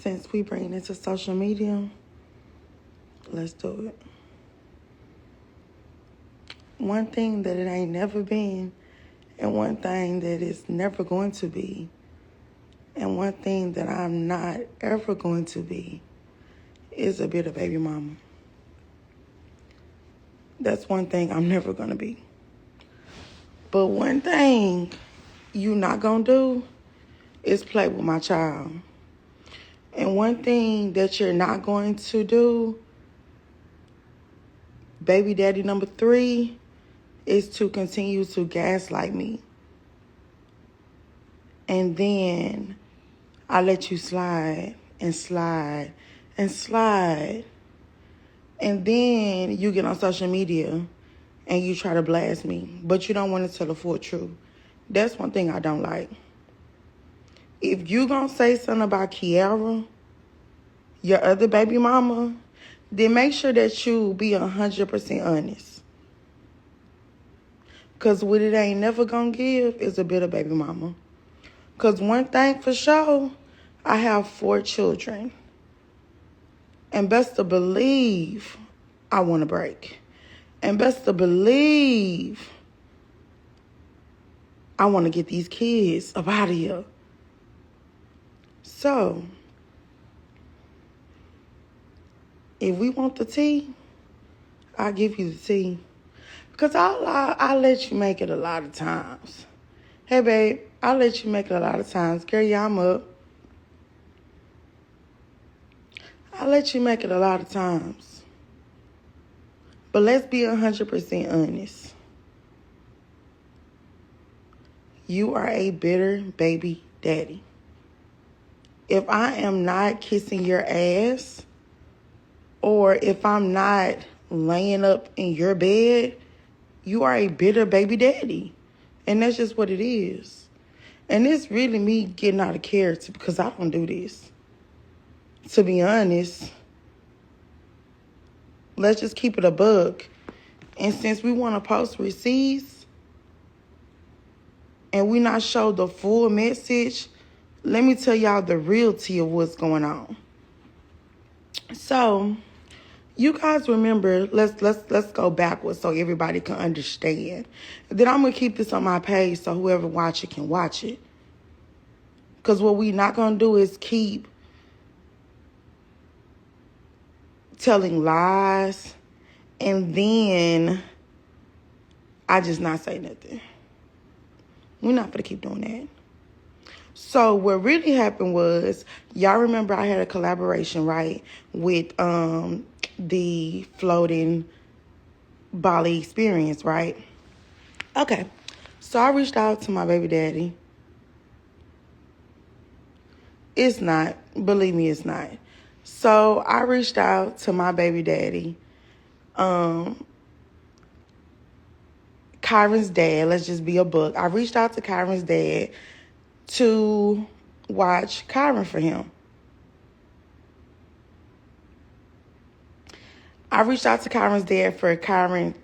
since we bring it to social media, let's do it. One thing that it ain't never been, and one thing that it's never going to be, and one thing that I'm not ever going to be, is a bitter baby mama. That's one thing I'm never going to be. But one thing you not going to do is play with my child. And one thing that you're not going to do, baby daddy number 3, is to continue to gaslight me. And then I let you slide and slide and slide. And then you get on social media and you try to blast me, but you don't want to tell the full truth. That's one thing I don't like. If you gonna say something about Kiara, your other baby mama, then make sure that you be 100% honest. Because what it ain't never gonna give is a bitter baby mama. Because one thing for sure, I have 4 children. And best to believe I want to break. And best to believe I want to get these kids up out of here. So, if we want the tea, I'll give you the tea. Because I'll let you make it a lot of times. Hey, babe, I'll let you make it a lot of times. Girl, yeah, I'm up. I'll let you make it a lot of times. But let's be 100% honest. You are a bitter baby daddy. If I am not kissing your ass, or if I'm not laying up in your bed, you are a bitter baby daddy. And that's just what it is. And it's really me getting out of character because I don't do this. To be honest, let's just keep it a buck. And since we want to post receipts and we not show the full message, let me tell y'all the reality of what's going on. So, you guys remember, let's go backwards so everybody can understand. Then I'm going to keep this on my page so whoever watch it can watch it. Because what we not going to do is keep telling lies and then I just not say nothing. We're not going to keep doing that. So what really happened was, y'all remember I had a collaboration, right, with the floating Bali experience, right? Okay. So I reached out to my baby daddy. It's not. Believe me, it's not. So I reached out to my baby daddy. Kyron's dad, let's just be a book. I reached out to Kyron's dad to watch Kyron for him. I reached out to Kyron's dad for Kyron's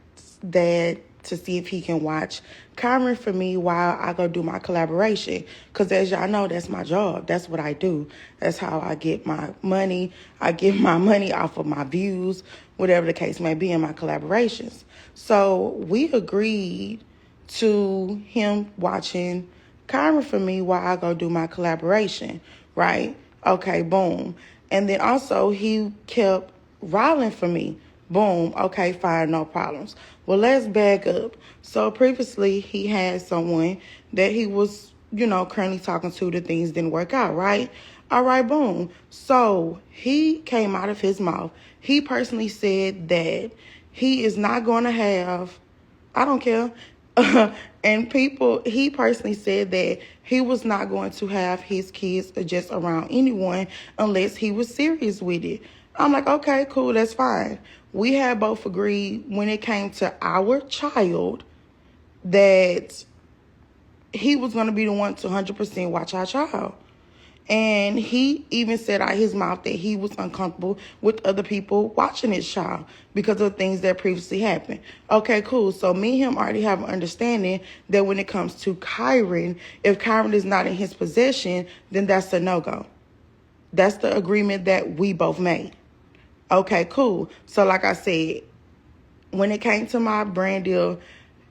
dad to see if he can watch Kyron for me while I go do my collaboration. Because as y'all know, that's my job. That's what I do. That's how I get my money. I get my money off of my views, whatever the case may be in my collaborations. So we agreed to him watching Kyron for me while I go do my collaboration, right? Okay, boom. And then also he kept Rolling for me. Boom. Okay, fine, no problems. Well, let's back up. So previously he had someone that he was, currently talking to. The things didn't work out, right? All right, boom. So he came out of his mouth. He personally said that he is not going to have, I don't care. And he personally said that he was not going to have his kids just around anyone unless he was serious with it. I'm like, okay, cool, that's fine. We had both agreed when it came to our child that he was going to be the one to 100% watch our child. And he even said out his mouth that he was uncomfortable with other people watching his child because of things that previously happened. Okay, cool. So me and him already have an understanding that when it comes to Kyron, if Kyron is not in his possession, then that's a no-go. That's the agreement that we both made. Okay, cool. So like I said, when it came to my brand deal,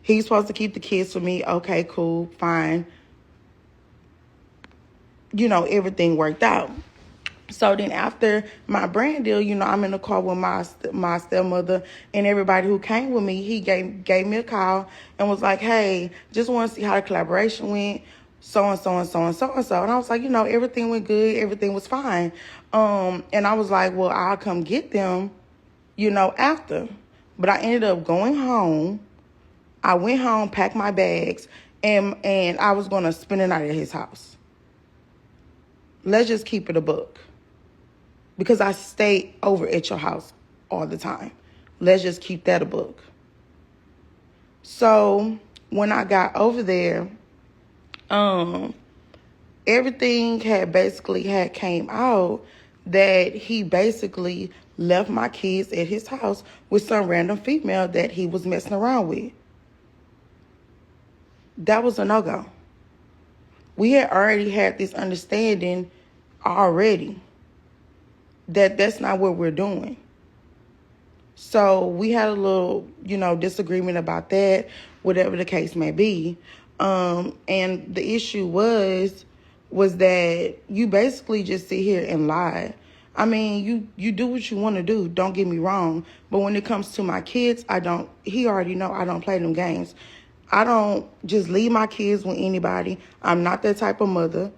he's supposed to keep the kids for me. Okay, cool, fine. Everything worked out. So then after my brand deal, I'm in the car with my stepmother and everybody who came with me. He gave me a call and was like, hey, just want to see how the collaboration went, so and so and so and so and so. And I was like, everything went good. Everything was fine. And I was like, well, I'll come get them, after. But I ended up going home. I went home, packed my bags, and I was going to spend the night at his house. Let's just keep it a buck. Because I stay over at your house all the time. Let's just keep that a book. So when I got over there, everything had came out that he basically left my kids at his house with some random female that he was messing around with. That was a no-go. We had already had this understanding already. That's not what we're doing. So we had a little, disagreement about that, whatever the case may be. And the issue was that you basically just sit here and lie. I mean, you do what you want to do, don't get me wrong. But when it comes to my kids, he already know I don't play them games. I don't just leave my kids with anybody. I'm not that type of mother.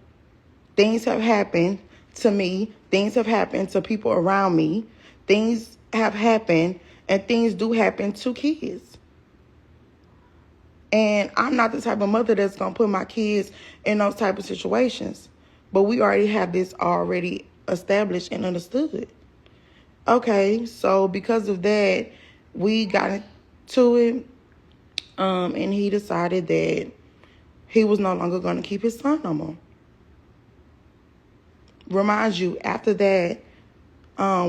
Things have happened to me. Things have happened to people around me. Things have happened, and things do happen to kids. And I'm not the type of mother that's going to put my kids in those type of situations. But we already have this already established and understood. Okay, so because of that, we got into it, and he decided that he was no longer going to keep his son no more. Remind you, after that,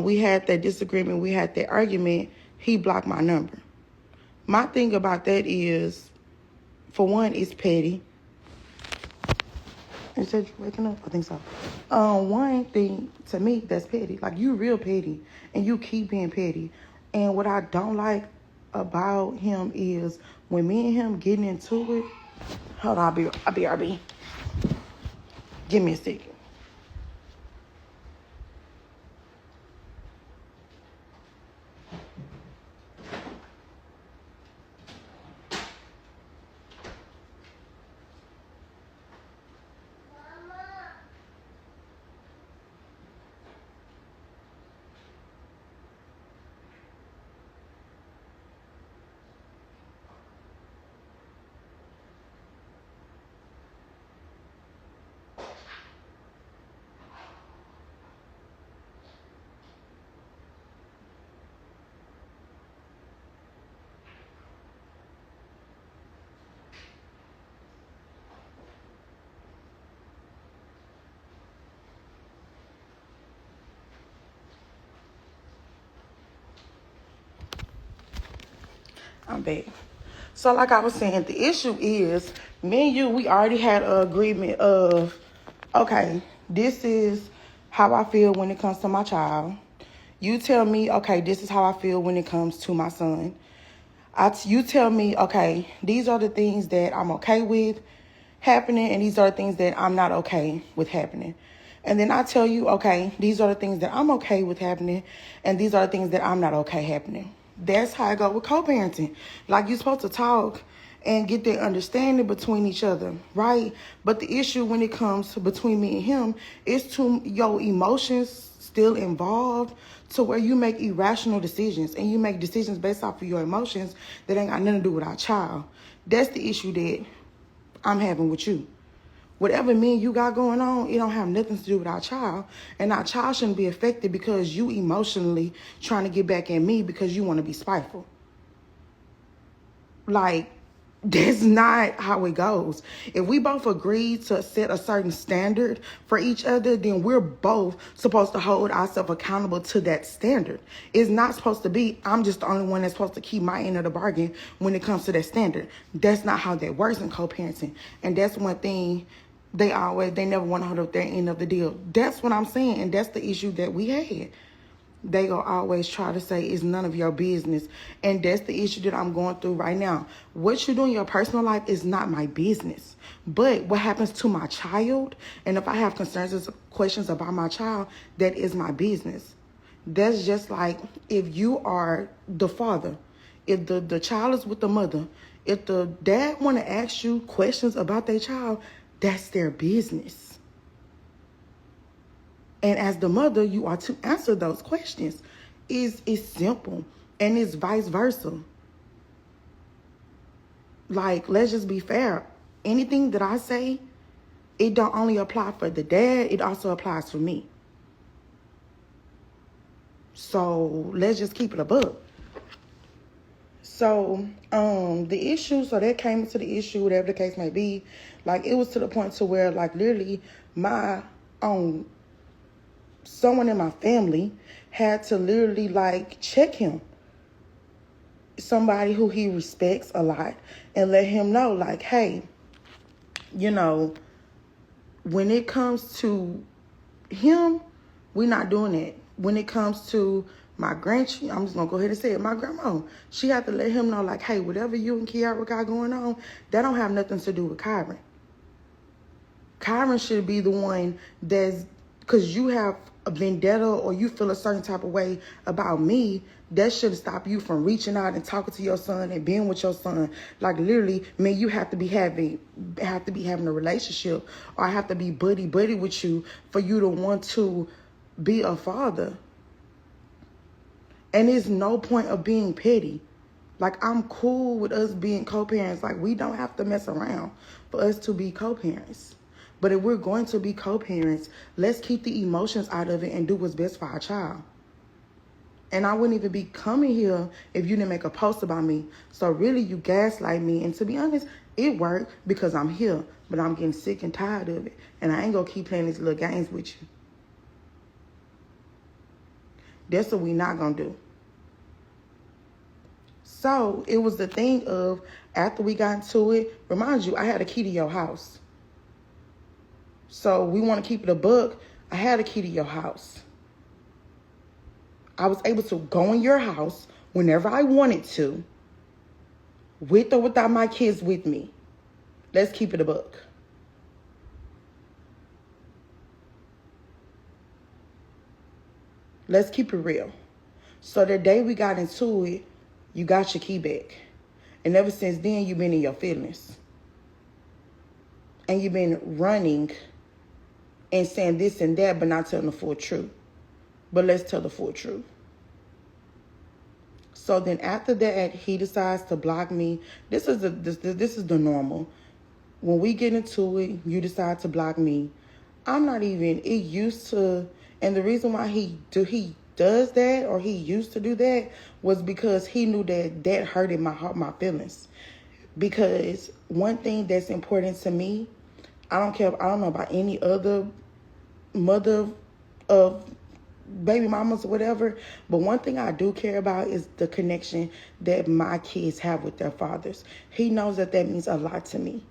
we had that disagreement, we had that argument, he blocked my number. My thing about that is, for one, it's petty. Is that you waking up? I think so. One thing, to me, that's petty. Like, you real petty, and you keep being petty. And what I don't like about him is, when me and him getting into it, hold on, I'll be RB. Give me a second. I'm back. So like I was saying, the issue is, me and you, we already had an agreement of, okay, this is how I feel when it comes to my child. You tell me, okay, this is how I feel when it comes to my son. You tell me, okay, these are the things that I'm okay with happening, and these are the things that I'm not okay with happening. And then I tell you, okay, these are the things that I'm okay with happening, and these are the things that I'm not okay happening. That's how I go with co-parenting. Like, you're supposed to talk and get the understanding between each other, right? But the issue when it comes to between me and him is to your emotions still involved, to where you make irrational decisions, and you make decisions based off of your emotions that ain't got nothing to do with our child. That's the issue that I'm having with you. Whatever me and you got going on, it don't have nothing to do with our child. And our child shouldn't be affected because you emotionally trying to get back at me because you want to be spiteful. Like, that's not how it goes. If we both agree to set a certain standard for each other, then we're both supposed to hold ourselves accountable to that standard. It's not supposed to be, I'm just the only one that's supposed to keep my end of the bargain when it comes to that standard. That's not how that works in co-parenting. And that's one thing They never want to hold up their end of the deal. That's what I'm saying, and that's the issue that we had. They gonna always try to say it's none of your business, and that's the issue that I'm going through right now. What you do in your personal life is not my business, but what happens to my child, and if I have concerns or questions about my child, that is my business. That's just like if you are the father, if the child is with the mother, if the dad want to ask you questions about their child, that's their business. And as the mother, you are to answer those questions. It's simple, and it's vice versa. Like, let's just be fair. Anything that I say, it don't only apply for the dad, it also applies for me. So let's just keep it a buck. So the issue, so that came into the issue, whatever the case may be. Like, it was to the point to where, like, literally my someone in my family had to literally, like, check him. Somebody who he respects a lot, and let him know, like, hey, you know, when it comes to him, we're not doing it. When it comes to my grandchild, I'm just going to go ahead and say it, my grandma, she had to let him know, like, hey, whatever you and Kiara got going on, that don't have nothing to do with Kyron. Kyron should be the one that's, because you have a vendetta or you feel a certain type of way about me, that shouldn't stop you from reaching out and talking to your son and being with your son. Like, literally, man, you have to be having a relationship, or I have to be buddy with you for you to want to be a father. And there's no point of being petty. Like, I'm cool with us being co-parents. Like, we don't have to mess around for us to be co-parents. But if we're going to be co-parents, let's keep the emotions out of it and do what's best for our child. And I wouldn't even be coming here if you didn't make a post about me. So really, you gaslight me. And to be honest, it worked because I'm here. But I'm getting sick and tired of it. And I ain't going to keep playing these little games with you. That's what we not going to do. So it was the thing of, after we got into it, remind you, I had a key to your house. So we want to keep it a buck. I had a key to your house. I was able to go in your house whenever I wanted to, with or without my kids with me. Let's keep it a buck. Let's keep it real. So the day we got into it, you got your key back. And ever since then, you've been in your feelings. And you've been running and saying this and that, but not telling the full truth. But let's tell the full truth. So then after that, he decides to block me. This is the normal. When we get into it, you decide to block me. I'm not even, it used to, and the reason why he does that, or he used to do that, was because he knew that hurted my heart, my feelings. Because one thing that's important to me, I don't know about any other mother of baby mamas or whatever, but one thing I do care about is the connection that my kids have with their fathers. He knows that means a lot to me.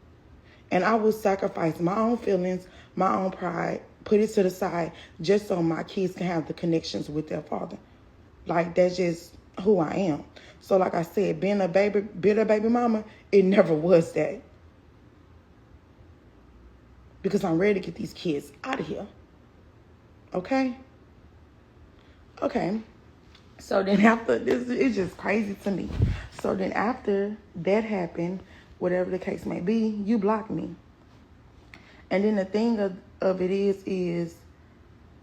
And I will sacrifice my own feelings, my own pride, put it to the side, just so my kids can have the connections with their father. Like, that's just who I am. So like I said, being a bitter baby mama, it never was that. Because I'm ready to get these kids out of here. Okay? Okay. So then after this, it's just crazy to me. So then after that happened, whatever the case may be, you blocked me. And then the thing of it is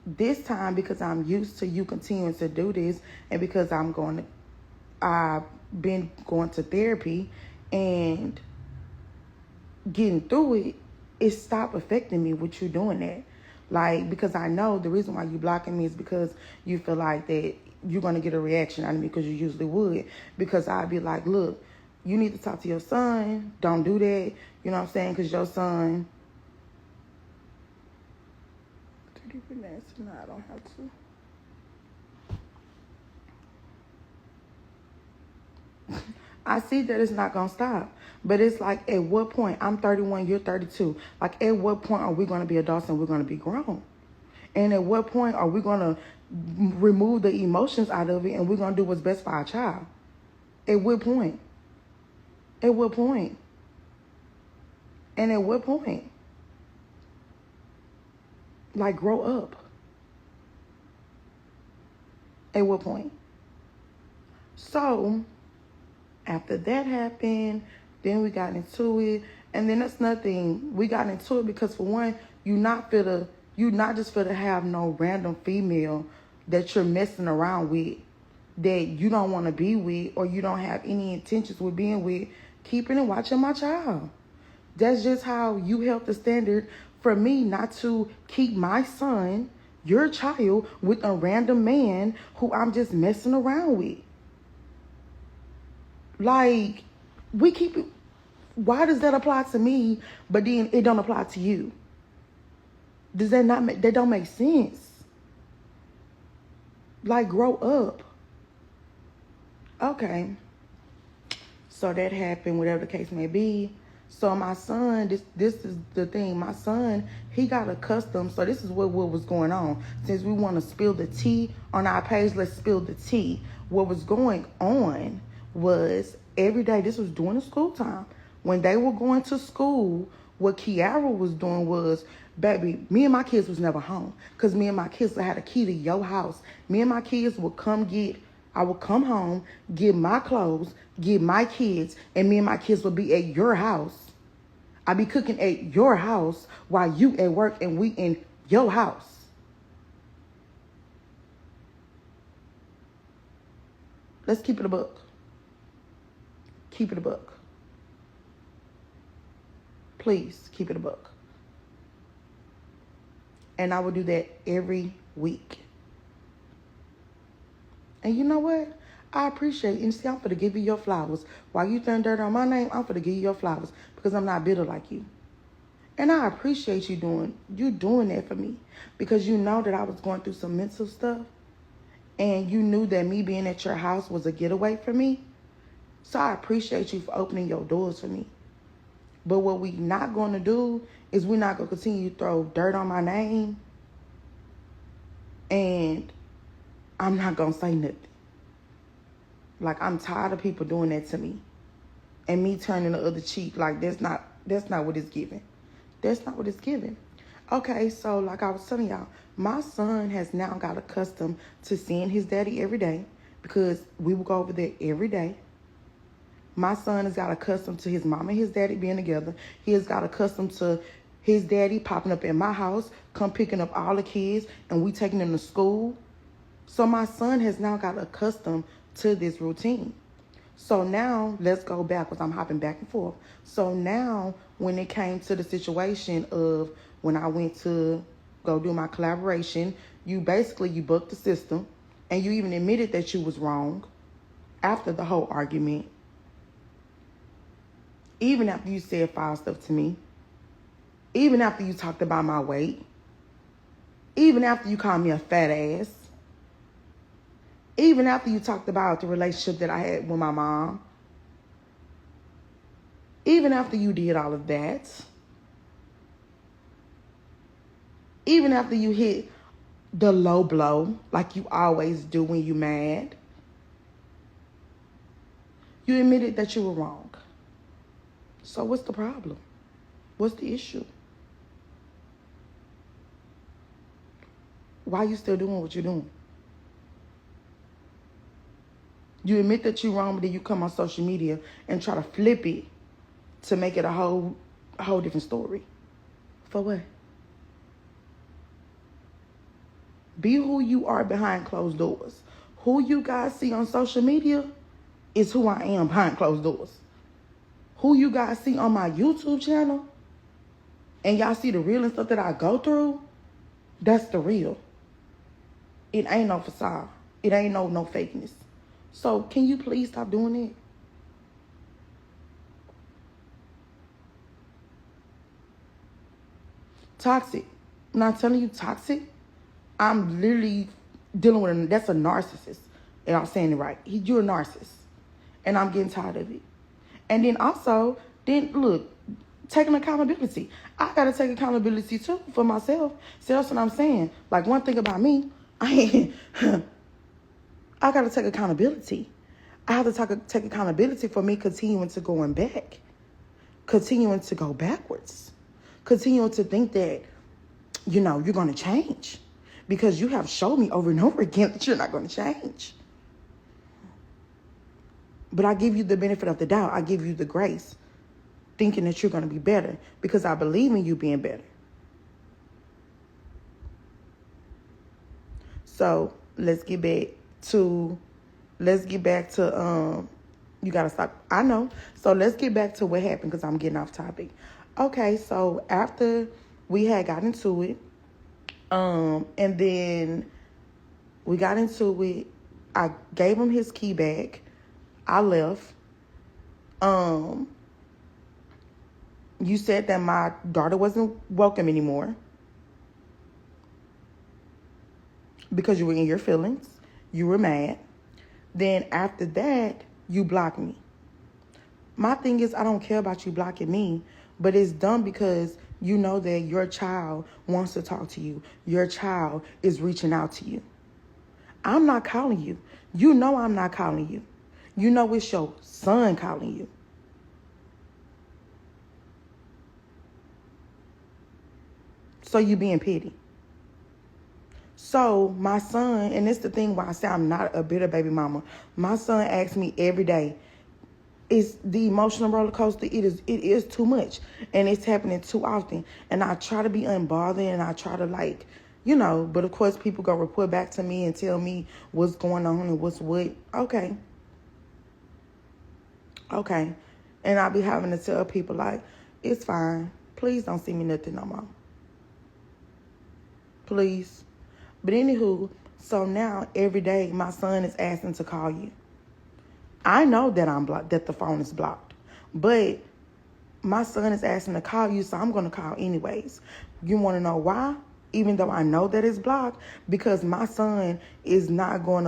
this time, because I'm used to you continuing to do this, and because I've been going to therapy and getting through it, it stopped affecting me with you doing that. Like, because I know the reason why you blocking me is because you feel like that you're going to get a reaction out of me, because you usually would. Because I'd be like, look, you need to talk to your son. Don't do that. You know what I'm saying? Because your son... No, I don't have to. I see that it's not going to stop. But it's like, at what point? I'm 31, you're 32. Like, at what point are we going to be adults and we're going to be grown? And at what point are we going to remove the emotions out of it and we're going to do what's best for our child? At what point? At what point? And at what point? Like, grow up. At what point? So, after that happened, then we got into it. And then that's nothing. We got into it because, for one, you not just finna have no random female that you're messing around with, that you don't want to be with, or you don't have any intentions with being with, keeping and watching my child. That's just how you held the standard for me not to keep my son, your child, with a random man who I'm just messing around with. Like, we keep it. Why does that apply to me, but then it don't apply to you? Does that not make, that don't make sense? Like, grow up. Okay. So that happened, whatever the case may be. So my son, this is the thing. My son, he got accustomed. So this is what was going on. Since we want to spill the tea on our page, let's spill the tea. What was going on was every day, this was during the school time. When they were going to school, what Kiara was doing was, baby, me and my kids was never home. Because me and my kids had a key to your house. Me and my kids would I would come home, get my clothes, get my kids, and me and my kids would be at your house. I'd be cooking at your house while you at work and we in your house. Let's keep it a buck. Keep it a buck. Please, keep it a buck. And I would do that every week. And you know what? I appreciate it. And see, I'm finna give you your flowers. While you throwing dirt on my name, I'm finna give you your flowers because I'm not bitter like you. And I appreciate you doing that for me, because you know that I was going through some mental stuff, and you knew that me being at your house was a getaway for me. So I appreciate you for opening your doors for me. But what we not going to do is we're not going to continue to throw dirt on my name, and I'm not going to say nothing. Like, I'm tired of people doing that to me and me turning the other cheek. Like, that's not what it's giving. That's not what it's giving. Okay, so like I was telling y'all, my son has now got accustomed to seeing his daddy every day, because we would go over there every day. My son has got accustomed to his mom and his daddy being together. He has got accustomed to his daddy popping up at my house, come picking up all the kids, and we taking them to school. So my son has now got accustomed to this routine. So now let's go backwards. I'm hopping back and forth. So now when it came to the situation of when I went to go do my collaboration, you bucked the system, and you even admitted that you was wrong after the whole argument. Even after you said foul stuff to me. Even after you talked about my weight. Even after you called me a fat ass. Even after you talked about the relationship that I had with my mom. Even after you did all of that. Even after you hit the low blow, like you always do when you mad. You admitted that you were wrong. So what's the problem? What's the issue? Why are you still doing what you're doing? You admit that you're wrong, but then you come on social media and try to flip it to make it a whole different story. For what? Be who you are behind closed doors. Who you guys see on social media is who I am behind closed doors. Who you guys see on my YouTube channel, and y'all see the real and stuff that I go through, that's the real. It ain't no facade. It ain't no fakeness. So can you please stop doing it? Toxic. I'm not telling you toxic. I'm literally dealing with that's a narcissist. And I'm saying it right. You're a narcissist. And I'm getting tired of it. And then also, Then look, taking accountability. I gotta take accountability too for myself. See, that's what I'm saying. Like, one thing about me, I gotta take accountability. I have to take accountability for me continuing to going back, continuing to go backwards, continuing to think that, you're gonna change, because you have shown me over and over again that you're not gonna change. But I give you the benefit of the doubt. I give you the grace, thinking that you're going to be better, because I believe in you being better. So let's get back to you got to stop. I know. So let's get back to what happened, because I'm getting off topic. Okay, so after we had got into it, and then we got into it, I gave him his key back. I left. You said that my daughter wasn't welcome anymore because you were in your feelings. You were mad. Then after that, you blocked me. My thing is, I don't care about you blocking me, but it's dumb because you know that your child wants to talk to you. Your child is reaching out to you. I'm not calling you. You know I'm not calling you. You know it's your son calling you. So you being petty. So my son, and it's the thing why I say I'm not a bitter baby mama. My son asks me every day, it's the emotional roller coaster. It is too much, and it's happening too often. And I try to be unbothered, and I try to but of course people go report back to me and tell me what's going on and what's what. Okay. And I'll be having to tell people it's fine. Please don't see me nothing no more. Please. But anywho, so now every day my son is asking to call you. I know that I'm blocked, that the phone is blocked. But my son is asking to call you, so I'm going to call anyways. You want to know why? Even though I know that it's blocked, because my son is not going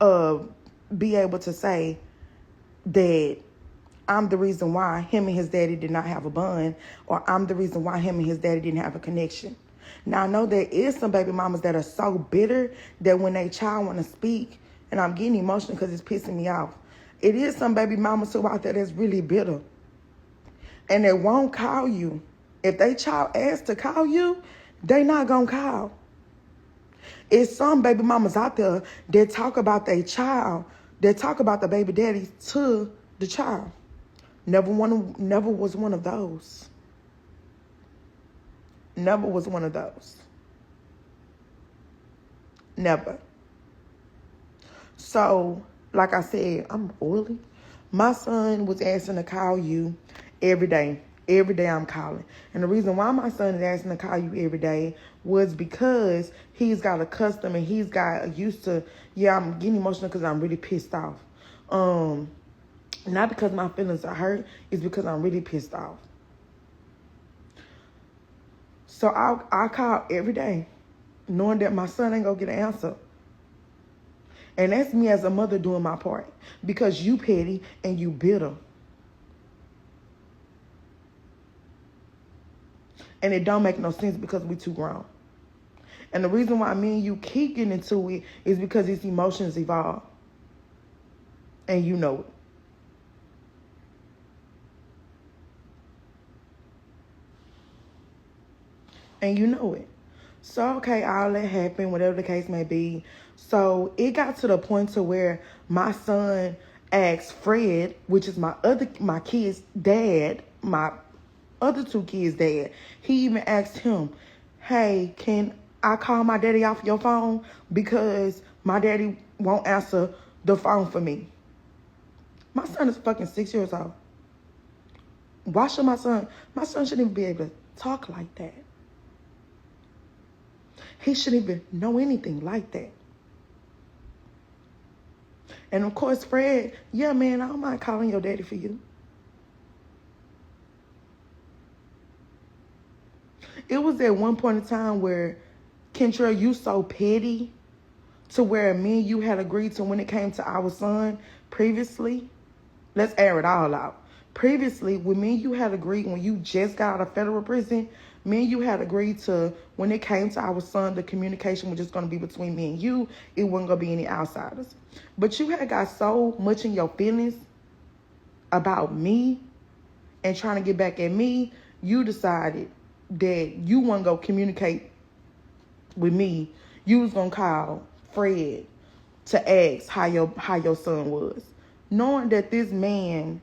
to be able to say that I'm the reason why him and his daddy did not have a bond, or I'm the reason why him and his daddy didn't have a connection. Now, I know there is some baby mamas that are so bitter that when their child want to speak, and I'm getting emotional because it's pissing me off. It is some baby mamas who out there that's really bitter, and they won't call you. If they child asks to call you, they not going to call. It's some baby mamas out there that talk about their child, that talk about the baby daddy to the child. Never was one of those. Never was one of those. Never. So, like I said, I'm oily. My son was asking to call you every day. Every day I'm calling. And the reason why my son is asking to call you every day was because he's got a custom and he's got used to, I'm getting emotional because I'm really pissed off. Not because my feelings are hurt, it's because I'm really pissed off. So I'll call every day, knowing that my son ain't gonna get an answer. And that's me as a mother doing my part, because you petty and you bitter. And it don't make no sense because we too grown. And the reason why me and you keep getting into it is because his emotions evolve. And you know it. And you know it. So, okay, all that happened, whatever the case may be. So it got to the point to where my son asked Fred, which is my kid's dad, my other two kids' dad. He even asked him, hey, can I call my daddy off your phone? Because my daddy won't answer the phone for me. My son is fucking 6 years old. Why should my son shouldn't even be able to talk like that. He shouldn't even know anything like that. And of course, Fred, yeah, man, I don't mind calling your daddy for you. It was at one point in time where, Kentrell, you so petty to where me and you had agreed to when it came to our son previously. Let's air it all out. Previously, when me and you had agreed, when you just got out of federal prison, me and you had agreed to, when it came to our son, the communication was just going to be between me and you. It wasn't going to be any outsiders. But you had got so much in your feelings about me and trying to get back at me, you decided that you weren't going to communicate with me. You was going to call Fred to ask how your son was. Knowing that this man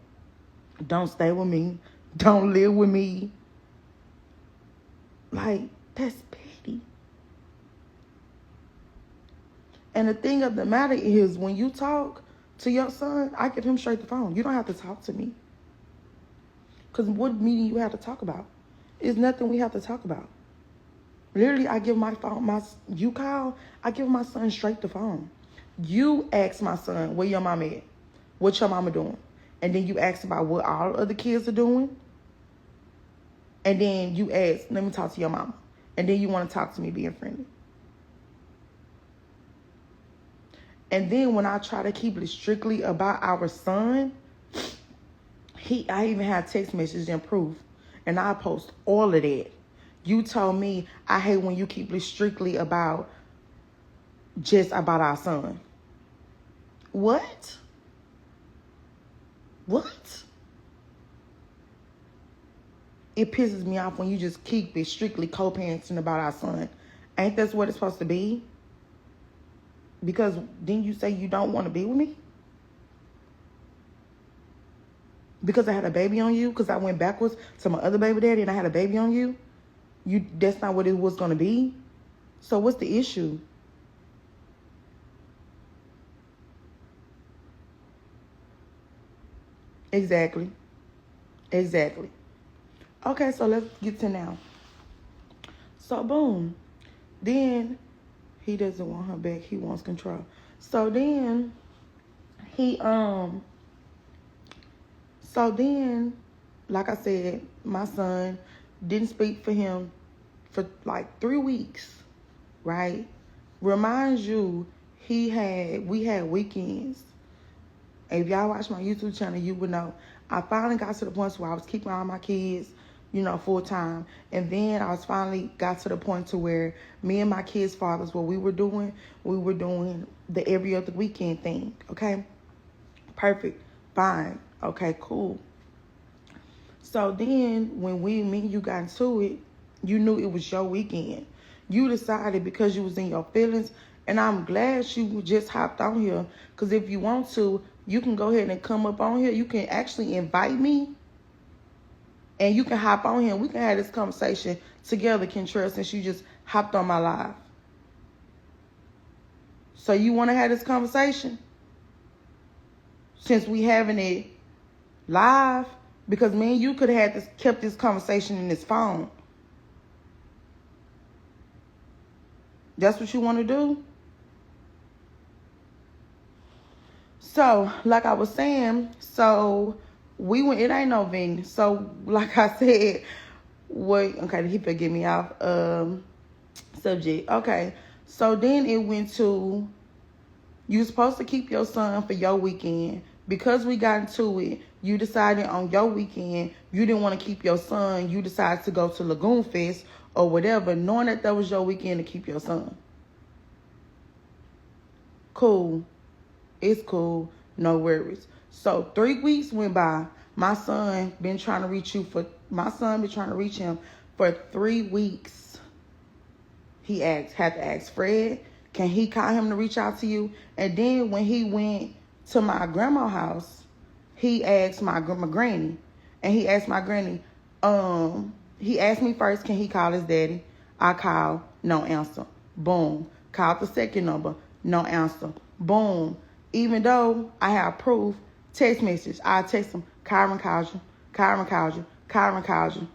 don't stay with me, don't live with me. Like, that's petty. And the thing of the matter is, when you talk to your son, I give him straight the phone. You don't have to talk to me. Because what meeting you have to talk about? It's nothing we have to talk about. Literally, I give my phone, you call, I give my son straight the phone. You ask my son, where your mama at? What your mama doing? And then you ask about what all other kids are doing. And then you ask, let me talk to your mama. And then you want to talk to me being friendly. And then when I try to keep it strictly about our son, I even have text messages and proof. And I post all of that. You told me, I hate when you keep it strictly about just about our son. What? What? It pisses me off when you just keep it strictly co-parenting about our son. Ain't that what it's supposed to be? Because didn't you say you don't want to be with me? Because I had a baby on you? Because I went backwards to my other baby daddy and I had a baby on you? That's not what it was going to be? So what's the issue? Exactly. Okay, so let's get to now. So boom. Then he doesn't want her back. He wants control. So then like I said, my son didn't speak for him for like 3 weeks, right? Reminds you, we had weekends. If y'all watch my YouTube channel, you would know. I finally got to the point where I was keeping all my kids, full time. And then I was finally got to the point to where me and my kids' fathers, what we were doing the every other weekend thing, okay? Perfect, fine, okay, cool. So then when me and you got into it, you knew it was your weekend. You decided because you was in your feelings, and I'm glad you just hopped on here, because if you want to, you can go ahead and come up on here. You can actually invite me, and you can hop on here. We can have this conversation together, Kentrell, since you just hopped on my live. So you want to have this conversation? Since we having it live, because me and you could have kept this conversation in this phone. That's what you want to do? So, like I was saying, it ain't no venue. So, like I said, okay, he forget me off subject. Okay, so then it went to, you supposed to keep your son for your weekend. Because we got into it, you decided on your weekend, you didn't want to keep your son. You decided to go to Lagoon Fest or whatever, knowing that was your weekend to keep your son. Cool. It's cool. No worries. So 3 weeks went by. My son been trying to reach him for 3 weeks. He had to ask Fred, can he call him to reach out to you? And then when he went to my grandma's house, he asked my granny. And he asked my granny, he asked me first, can he call his daddy? I called, no answer. Boom. Called the second number, no answer. Boom. Even though I have proof, text message, I text him, Kyron called you.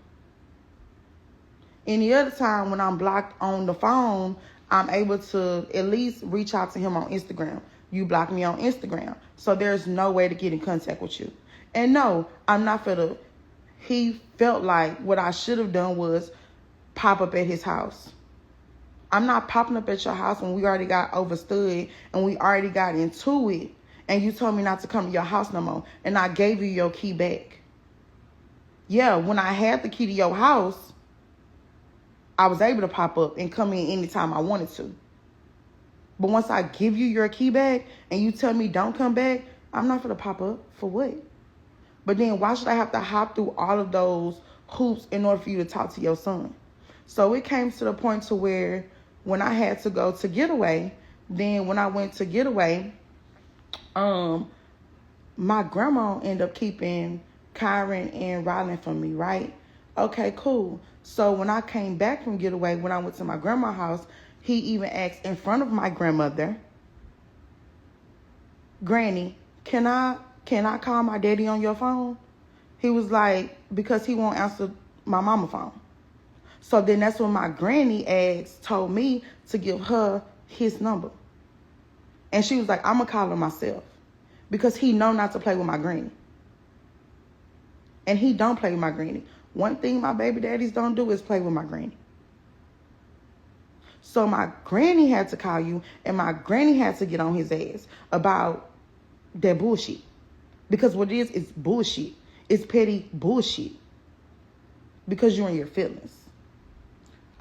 Any other time when I'm blocked on the phone, I'm able to at least reach out to him on Instagram. You block me on Instagram. So there's no way to get in contact with you. And no, I'm not he felt like what I should have done was pop up at his house. I'm not popping up at your house when we already got overstood and we already got into it. And you told me not to come to your house no more. And I gave you your key back. Yeah, when I had the key to your house, I was able to pop up and come in anytime I wanted to. But once I give you your key back and you tell me don't come back, I'm not going to pop up. For what? But then why should I have to hop through all of those hoops in order for you to talk to your son? So it came to the point to where when I had to go to Getaway, then when I went to Getaway, my grandma ended up keeping Kyron and Rylan from me, right? Okay, cool. So when I came back from Getaway, when I went to my grandma's house, he even asked in front of my grandmother, Granny, can I call my daddy on your phone? He was like, because he won't answer my mama phone. So then that's when my granny told me to give her his number. And she was like, I'm going to call her myself. Because he know not to play with my granny. And he don't play with my granny. One thing my baby daddies don't do is play with my granny. So my granny had to call you, and my granny had to get on his ass about that bullshit. Because what it is bullshit. It's petty bullshit. Because you're in your feelings.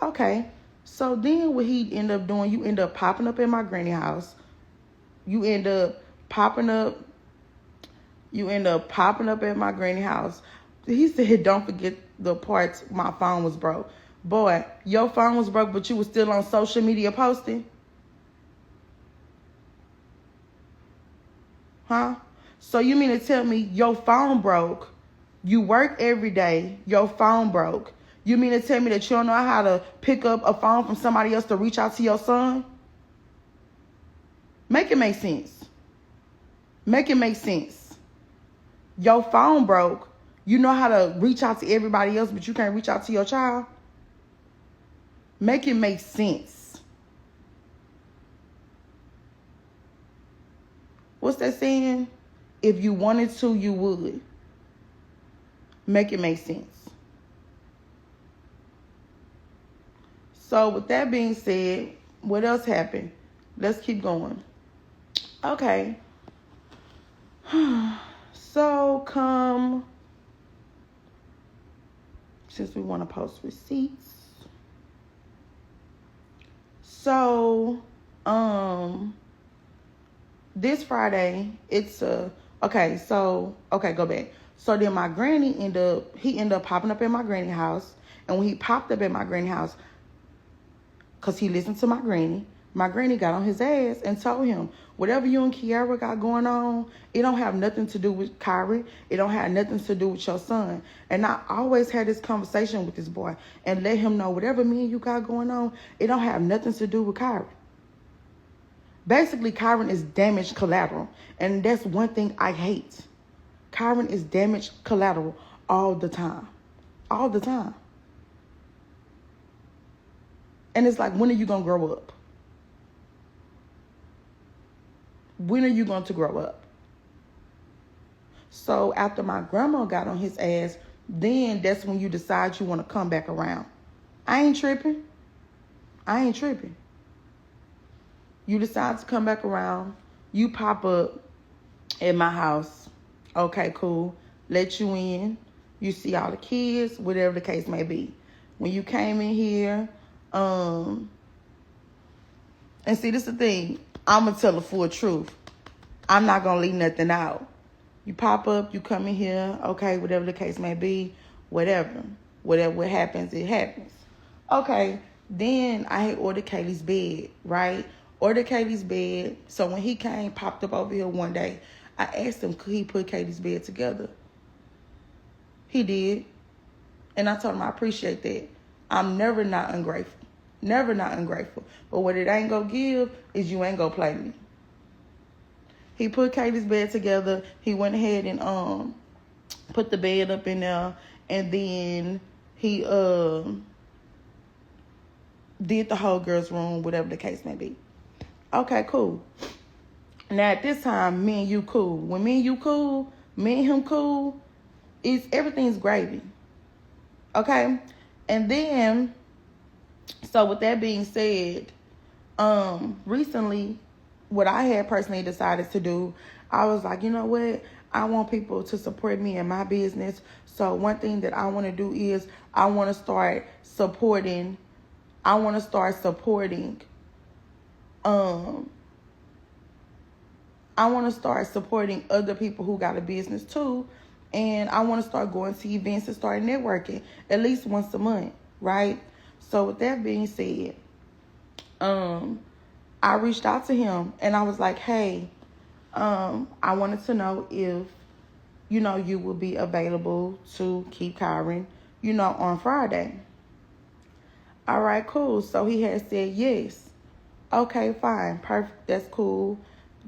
Okay. So then what he end up doing, you end up popping up in my granny house. You end up popping up at my granny house. He said, don't forget the parts my phone was broke. Boy, your phone was broke, but you were still on social media posting? Huh? So you mean to tell me your phone broke, you work every day, your phone broke. You mean to tell me that you don't know how to pick up a phone from somebody else to reach out to your son? Make it make sense. Make it make sense. Your phone broke. You know how to reach out to everybody else, but you can't reach out to your child? Make it make sense. What's that saying? If you wanted to, you would. Make it make sense. So with that being said, what else happened? Let's keep going. Okay. So since we want to post receipts. So, this Friday, go back. So then my granny ended up popping up at my granny house. And when he popped up at my granny house, because he listened to my granny got on his ass and told him, whatever you and Kiara got going on, it don't have nothing to do with Kyrie. It don't have nothing to do with your son. And I always had this conversation with this boy and let him know whatever me and you got going on, it don't have nothing to do with Kyrie. Basically, Kyron is damaged collateral. And that's one thing I hate. Kyron is damaged collateral all the time. All the time. And it's like, when are you going to grow up? When are you going to grow up? So after my grandma got on his ass, then that's when you decide you want to come back around. I ain't tripping. You decide to come back around. You pop up at my house. Okay, cool. Let you in. You see all the kids, whatever the case may be. When you came in here, and see, this is the thing. I'm going to tell the full truth. I'm not going to leave nothing out. You pop up, you come in here, okay, whatever the case may be, whatever. Whatever happens, it happens. Okay, then I had ordered Kaylee's bed, right? Ordered Kaylee's bed. So when he popped up over here one day, I asked him, could he put Kaylee's bed together? He did. And I told him I appreciate that. I'm never not ungrateful. Never not ungrateful. But what it ain't gonna give is you ain't gonna play me. He put Katie's bed together. He went ahead and put the bed up in there. And then he did the whole girl's room, whatever the case may be. Okay, cool. Now at this time, me and you cool. When me and you cool, me and him cool, everything's gravy. Okay? And then, so with that being said, recently what I had personally decided to do, I was like, you know what? I want people to support me in my business. So one thing that I want to do is I want to start supporting. I want to start supporting. I want to start supporting other people who got a business too, and I want to start going to events and start networking at least once a month, right? So with that being said, I reached out to him and I was like, hey, I wanted to know if, you would be available to keep Kyron, on Friday. All right, cool. So he had said yes. Okay, fine. Perfect. That's cool.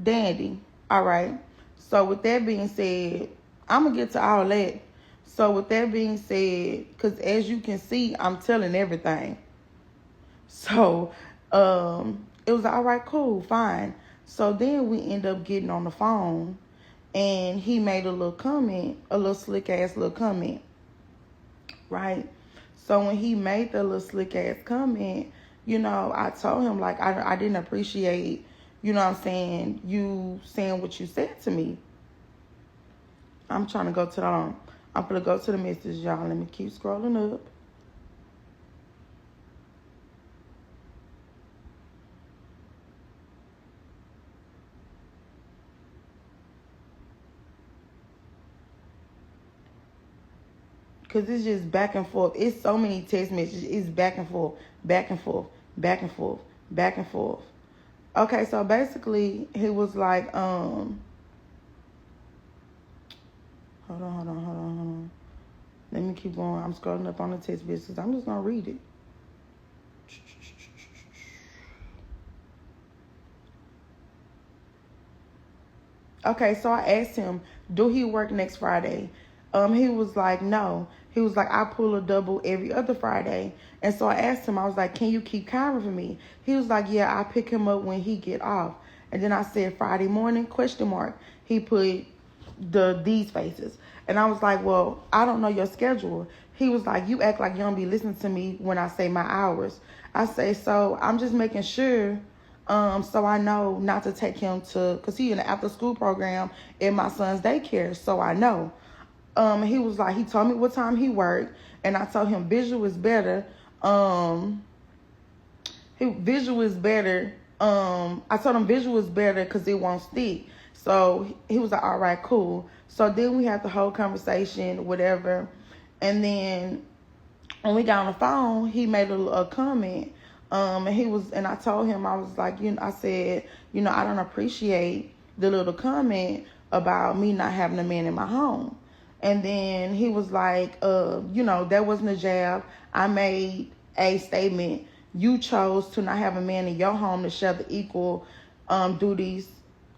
Dandy. All right. So with that being said, I'm going to get to all that. So with that being said, because as you can see, I'm telling everything. So it was all right, cool, fine. So then we end up getting on the phone, and he made a little comment, a little slick ass little comment, right? So when he made the little slick ass comment, I told him like I didn't appreciate, what I'm saying, you saying what you said to me. I'm trying to go to I'm gonna go to the message, y'all. Let me keep scrolling up. Because it's just back and forth. It's so many text messages. It's back and forth, back and forth, back and forth, back and forth. Okay, so basically, he was like, hold on. Let me keep going. I'm scrolling up on the text messages. I'm just going to read it. Okay, so I asked him, do he work next Friday? He was like, no. He was like, I pull a double every other Friday. And so I asked him, I was like, can you keep Kyron for me? He was like, yeah, I pick him up when he get off. And then I said, Friday morning, ? He put these faces. And I was like, well, I don't know your schedule. He was like, you act like you don't be listening to me when I say my hours. I say, so I'm just making sure so I know not to take him to, because he in the after school program in my son's daycare, so I know. He was like, he told me what time he worked, and I told him visual is better. Visual is better. I told him visual is better because it won't stick. So he was like, all right, cool. So then we had the whole conversation, whatever. And then when we got on the phone, he made a comment. And I told him, I was like, I said, I don't appreciate the little comment about me not having a man in my home. And then he was like, that wasn't a jab. I made a statement. You chose to not have a man in your home to share the equal duties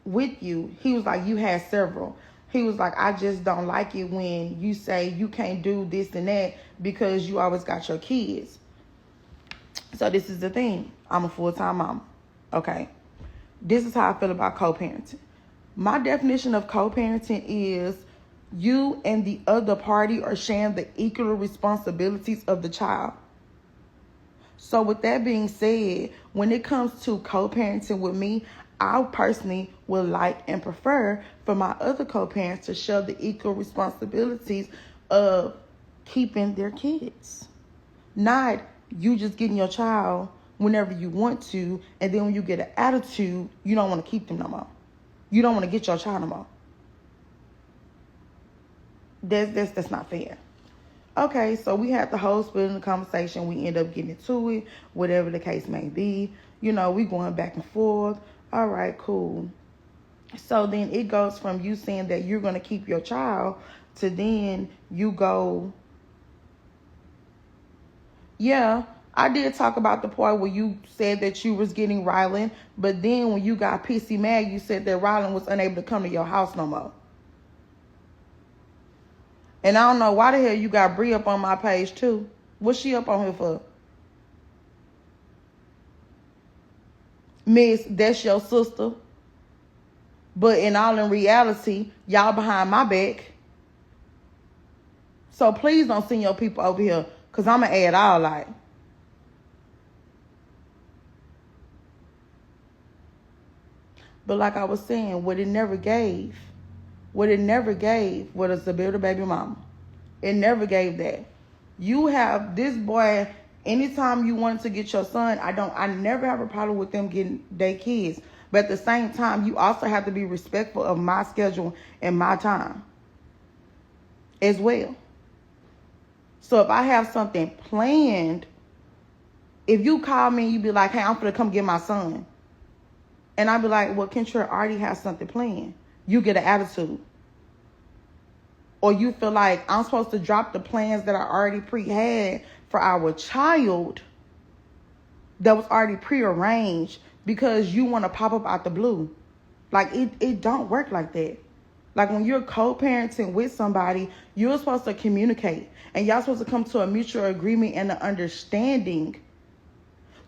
with you. He was like, you had several. He was like, I just don't like it when you say you can't do this and that because you always got your kids. So this is the thing. I'm a full-time mom. Okay. This is how I feel about co-parenting. My definition of co-parenting is you and the other party are sharing the equal responsibilities of the child. So with that being said, when it comes to co-parenting with me, I personally would like and prefer for my other co-parents to share the equal responsibilities of keeping their kids. Not you just getting your child whenever you want to, and then when you get an attitude, you don't want to keep them no more. You don't want to get your child no more. That's not fair. Okay, so we had the whole split in the conversation. We end up getting into it, whatever the case may be. We going back and forth. All right, cool. So then it goes from you saying that you're going to keep your child to then you go, yeah, I did talk about the part where you said that you was getting Rylan, but then when you got pissy mad, you said that Rylan was unable to come to your house no more. And I don't know why the hell you got Bree up on my page too. What's she up on here for? Miss, that's your sister. But in reality, y'all behind my back. So please don't send your people over here, because I'm going to add all like. But like I was saying, what it never gave was a build a baby mama. It never gave that. You have this boy, anytime you wanted to get your son, I never have a problem with them getting their kids. But at the same time, you also have to be respectful of my schedule and my time as well. So if I have something planned, if you call me and you be like, hey, I'm gonna come get my son. And I'd be like, well, Kentra already has something planned. You get an attitude. Or you feel like I'm supposed to drop the plans that I already pre-had for our child that was already prearranged because you want to pop up out the blue. Like, it don't work like that. Like, when you're co-parenting with somebody, you're supposed to communicate. And y'all supposed to come to a mutual agreement and an understanding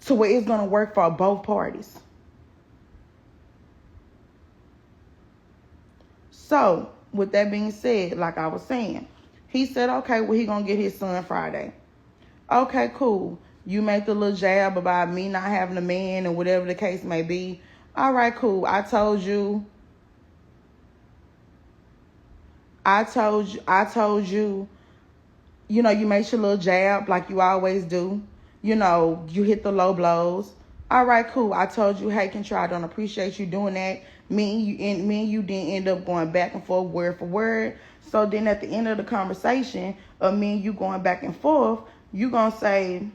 to where it's going to work for both parties. So, with that being said, like I was saying, he said, okay, well, he going to get his son Friday. Okay, cool. You make the little jab about me not having a man and whatever the case may be. All right, cool. I told you, you know, you make your little jab like you always do. You know, you hit the low blows. All right, cool. I told you, hey, Kentra, I don't appreciate you doing that. Me and you didn't end up going back and forth word for word. So then at the end of the conversation of me and you going back and forth, you going to say,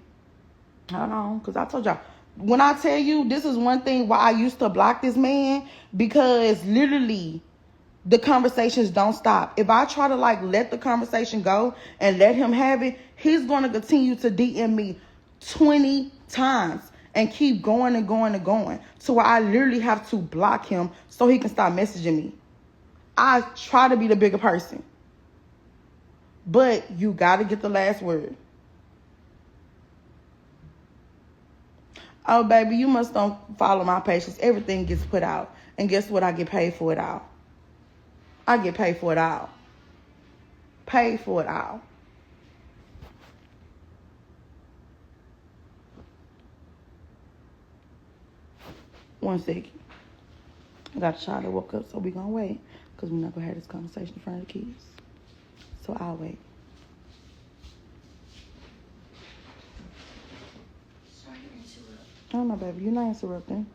hold on, because I told y'all, when I tell you this is one thing why I used to block this man, because literally the conversations don't stop. If I try to like let the conversation go and let him have it, he's going to continue to DM me 20 times and keep going and going and going. So I literally have to block him so he can stop messaging me. I try to be the bigger person. But you got to get the last word. Oh, baby, you must don't follow my patience. Everything gets put out. And guess what? I get paid for it all. I get paid for it all. Paid for it all. One second. I got a child that woke up, so we're going to wait. Because we're not going to have this conversation in front of the kids. So I'll wait. Sorry to interrupt. Oh, no, baby. You're not interrupting.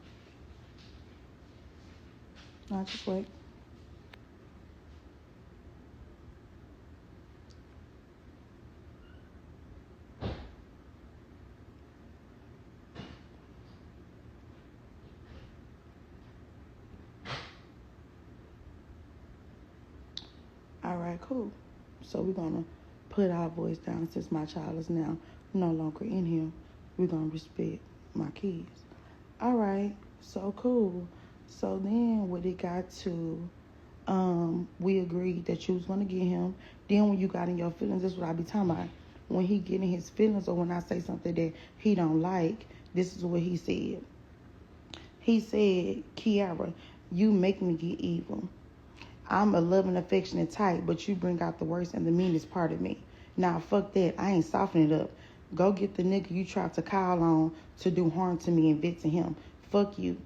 No, just wait. All right, cool. So we're going to put our voice down since my child is now no longer in here. We're going to respect my kids. All right, so cool. So then when it got to, we agreed that you was going to get him. Then when you got in your feelings, that's what I be talking about. When he get in his feelings or when I say something that he don't like, this is what he said. He said, Kiara, you make me get evil. I'm a loving, affectionate type, but you bring out the worst and the meanest part of me. Now, fuck that. I ain't softening it up. Go get the nigga you tried to call on to do harm to me and vent to him. Fuck you.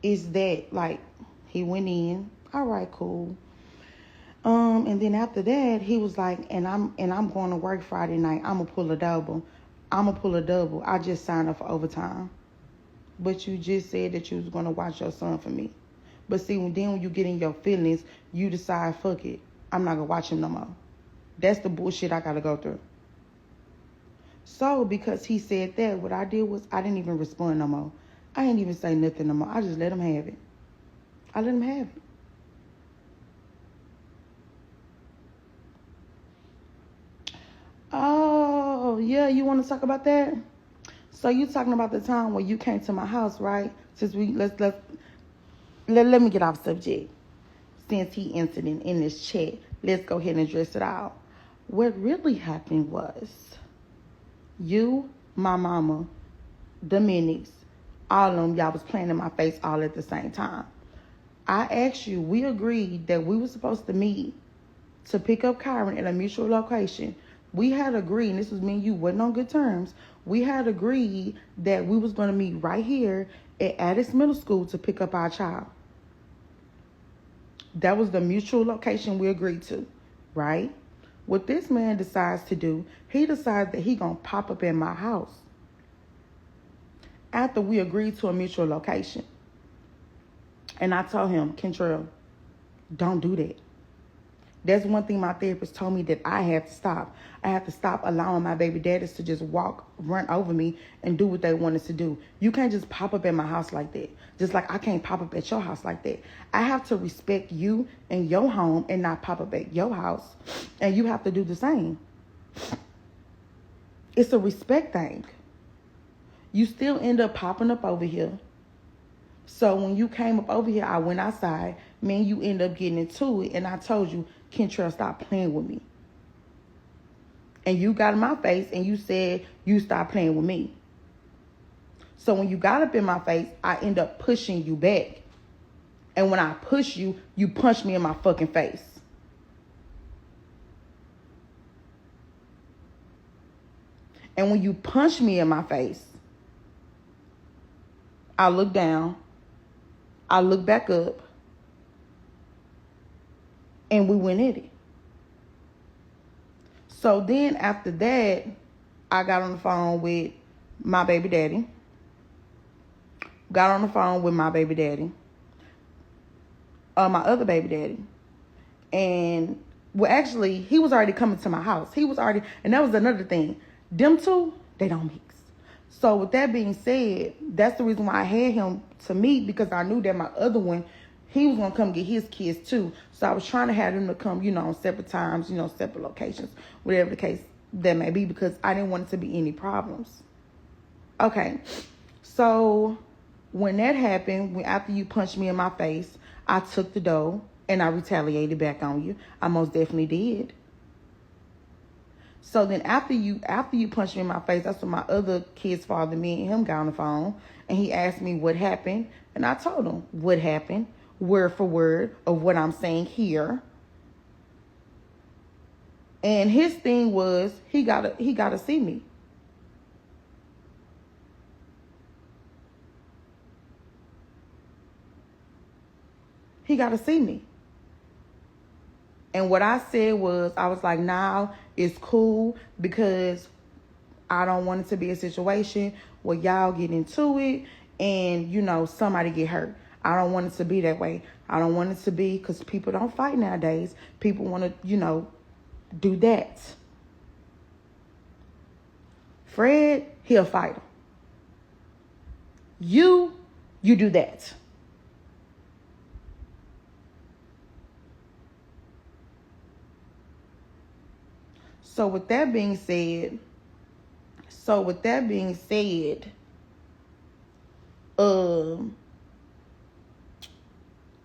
Is that, like, he went in. All right, cool. And then after that, he was like, and I'm going to work Friday night. I'm going to pull a double. I just signed up for overtime. But you just said that you was going to watch your son for me. But see, when you get in your feelings, you decide, fuck it, I'm not going to watch him no more. That's the bullshit I got to go through. So, because he said that, what I did was I didn't even respond no more. I didn't even say nothing no more. I just let him have it. I let him have it. Oh, yeah, you want to talk about that? So you talking about the time when you came to my house, right? Since let me get off subject. Since he entered in this chat, let's go ahead and address it out. What really happened was you, my mama, Dominics, all of them, y'all was playing in my face all at the same time. I asked you, we agreed that we were supposed to meet to pick up Kyron at a mutual location. We had agreed, and this was me and you, wasn't on good terms. We had agreed that we was going to meet right here at Addis Middle School to pick up our child. That was the mutual location we agreed to, right? What this man decides to do, he decides that he gonna pop up in my house after we agreed to a mutual location. And I told him, Kentrell, don't do that. That's one thing my therapist told me that I have to stop. I have to stop allowing my baby daddies to just run over me and do what they want us to do. You can't just pop up at my house like that. Just like I can't pop up at your house like that. I have to respect you and your home and not pop up at your house. And you have to do the same. It's a respect thing. You still end up popping up over here. So when you came up over here, I went outside. Me and you end up getting into it. And I told you, Kentrell, stop playing with me. And you got in my face and you said you stop playing with me. So when you got up in my face, I end up pushing you back. And when I push you, you punch me in my fucking face. And when you punch me in my face, I look down, I look back up, and we went at it. So then after that, I got on the phone with my baby daddy. My other baby daddy. And, well, actually, he was already coming to my house. And that was another thing. Them two, they don't mix. So with that being said, that's the reason why I had him to meet, because I knew that my other one, he was going to come get his kids too. So I was trying to have them to come, on separate times, separate locations, whatever the case that may be, because I didn't want it to be any problems. Okay. So when that happened, after you punched me in my face, I took the dough and I retaliated back on you. I most definitely did. So then after you punched me in my face, that's when my other kid's father, me and him, got on the phone. And he asked me what happened. And I told him what happened, word for word of what I'm saying here. And his thing was he gotta see me. He gotta see me. And what I said was, I was like, now it's cool, because I don't want it to be a situation where y'all get into it and, somebody get hurt. I don't want it to be that way. I don't want it to be, because people don't fight nowadays. People want to, do that. Fred, he a fighter. You do that. So with that being said,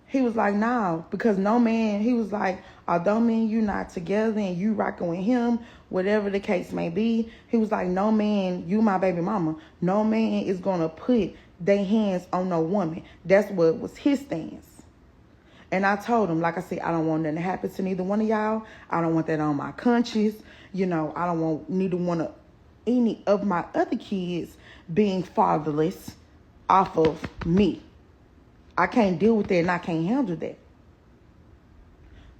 he was like, nah, because no man, he was like, although me and you not together and you rocking with him, whatever the case may be, he was like, no man, you my baby mama, no man is gonna put their hands on no woman. That's what was his stance. And I told him, like I said, I don't want nothing to happen to neither one of y'all. I don't want that on my conscience. I don't want neither one of any of my other kids being fatherless off of me. I can't deal with that and I can't handle that.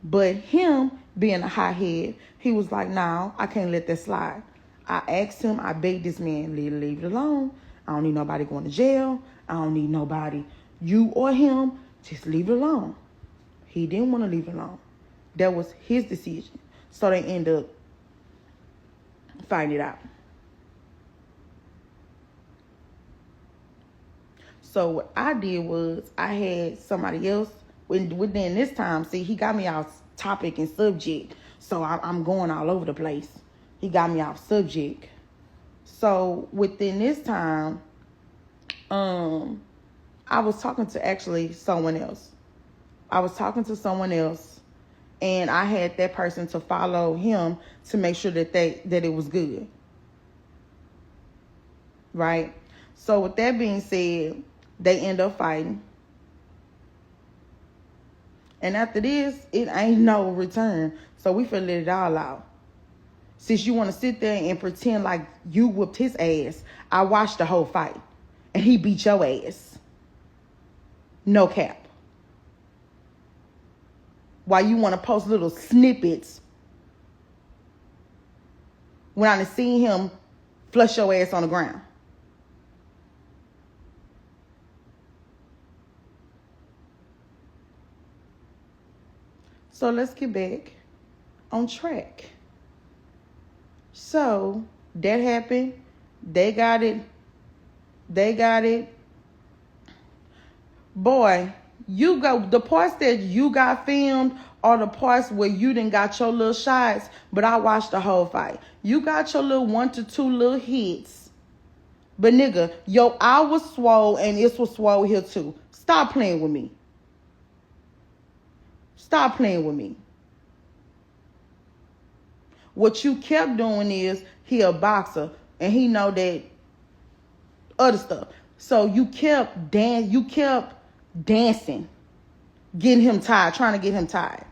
But him being a hothead, he was like, no, I can't let that slide. I asked him, I begged this man, leave it alone. I don't need nobody going to jail. I don't need nobody, you or him, just leave it alone. He didn't want to leave it alone. That was his decision. So they ended up fighting it out. So what I did was I had somebody else within this time. See, he got me off topic and subject. So I'm going all over the place. He got me off subject. So within this time, I was talking to actually someone else. And I had that person to follow him to make sure that it was good. Right? So with that being said, they end up fighting. And after this, it ain't no return. So we finna let it all out. Since you want to sit there and pretend like you whooped his ass, I watched the whole fight. And he beat your ass. No cap. Why you want to post little snippets when I done seen him flush your ass on the ground? So let's get back on track. So that happened. They got it. Boy, you go, the parts that you got filmed are the parts where you done got your little shots, but I watched the whole fight. You got your little 1 to 2 little hits. But nigga, your eye was swole and it was swole here too. Stop playing with me. Stop playing with me. What you kept doing is he a boxer and he know that other stuff. So you kept dancing, getting him tired, trying to get him tired.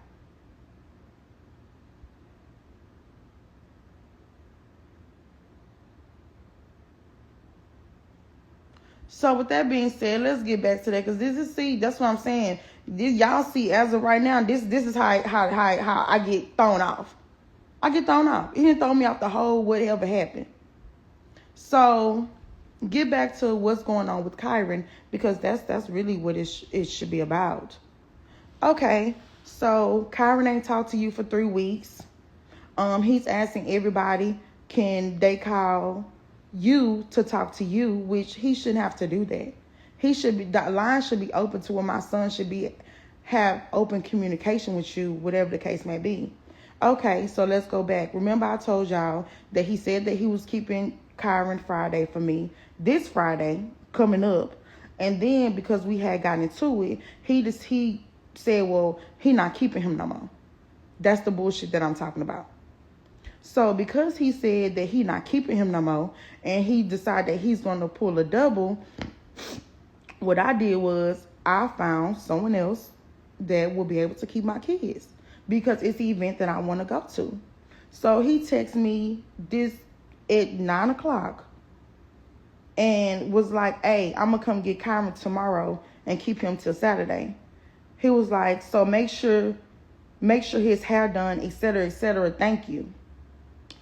So with that being said, let's get back to that, because that's what I'm saying. Y'all see, as of right now, this is how I get thrown off. I get thrown off. He didn't throw me off the whole whatever happened. So get back to what's going on with Kyron, because that's really what it should be about. Okay, so Kyron ain't talked to you for 3 weeks. He's asking everybody, can they call you to talk to you, which he shouldn't have to do that. The line should be open to where my son should have open communication with you, whatever the case may be. Okay, so let's go back. Remember I told y'all that he said that he was keeping Kyron Friday for me, this Friday coming up. And then because we had gotten into it, he said, well, he not keeping him no more. That's the bullshit that I'm talking about. So because he said that he not keeping him no more, and he decided that he's going to pull a double, what I did was I found someone else that will be able to keep my kids, because it's the event that I want to go to. So he texted me this at 9 o'clock and was like, hey, I'm going to come get Kyron tomorrow and keep him till Saturday. He was like, so make sure his hair done, etc., etc. Thank you.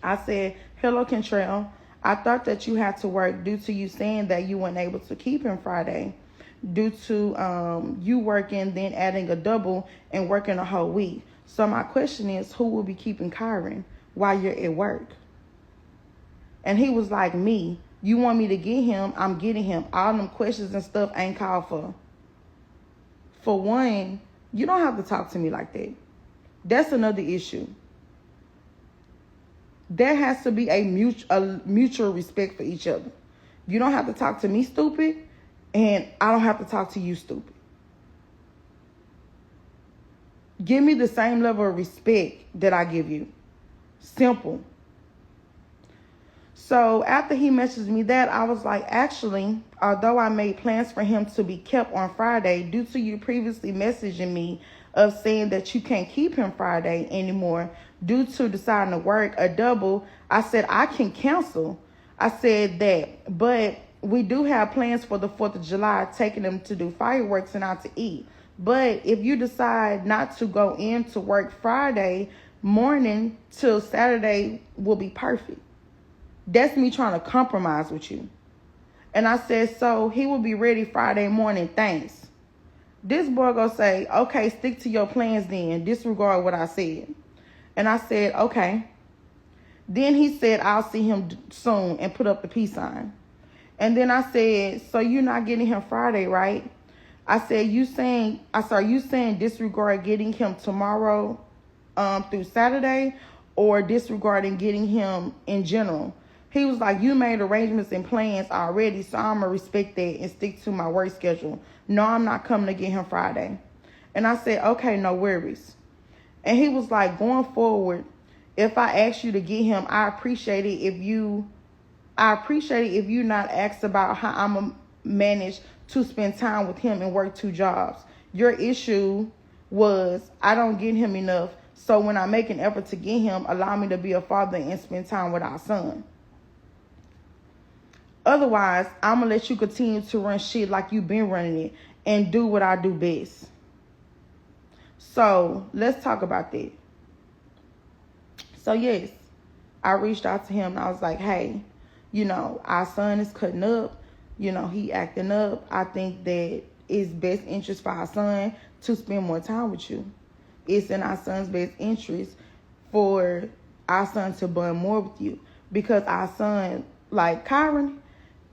I said, hello, Kentrell. I thought that you had to work due to you saying that you weren't able to keep him Friday due to you working, then adding a double and working a whole week. So my question is, who will be keeping Kyron while you're at work? And he was like, me. You want me to get him, I'm getting him. All them questions and stuff ain't called for. For one, you don't have to talk to me like that. That's another issue. There has to be a mutual respect for each other. You don't have to talk to me stupid, and I don't have to talk to you stupid. Give me the same level of respect that I give you. Simple. So after he messaged me that, I was like, actually, although I made plans for him to be kept on Friday, due to you previously messaging me of saying that you can't keep him Friday anymore due to deciding to work a double, I said I can cancel. I said that, but we do have plans for the 4th of July, taking them to do fireworks and out to eat. But if you decide not to go in to work Friday morning till Saturday will be perfect. That's me trying to compromise with you. And I said, so he will be ready Friday morning, thanks. This boy gonna say, okay, stick to your plans then. Disregard what I said. And I said, okay. Then he said, I'll see him soon, and put up the peace sign. And then I said, so you're not getting him Friday, right? I said, you saying disregard getting him tomorrow through Saturday, or disregarding getting him in general? He was like, you made arrangements and plans already, so I'm going to respect that and stick to my work schedule. No, I'm not coming to get him Friday. And I said, okay, no worries. And he was like, going forward, if I ask you to get him, I appreciate it if you not ask about how I'm going to manage to spend time with him and work 2 jobs. Your issue was I don't get him enough, so when I make an effort to get him, allow me to be a father and spend time with our son. Otherwise, I'm going to let you continue to run shit like you've been running it. and do what I do best. So let's talk about that. So yes, I reached out to him and I was like, hey, our son is cutting up. He acting up. I think that it's best interest for our son to spend more time with you. It's in our son's best interest for our son to bond more with you. Because our son, like Kyron,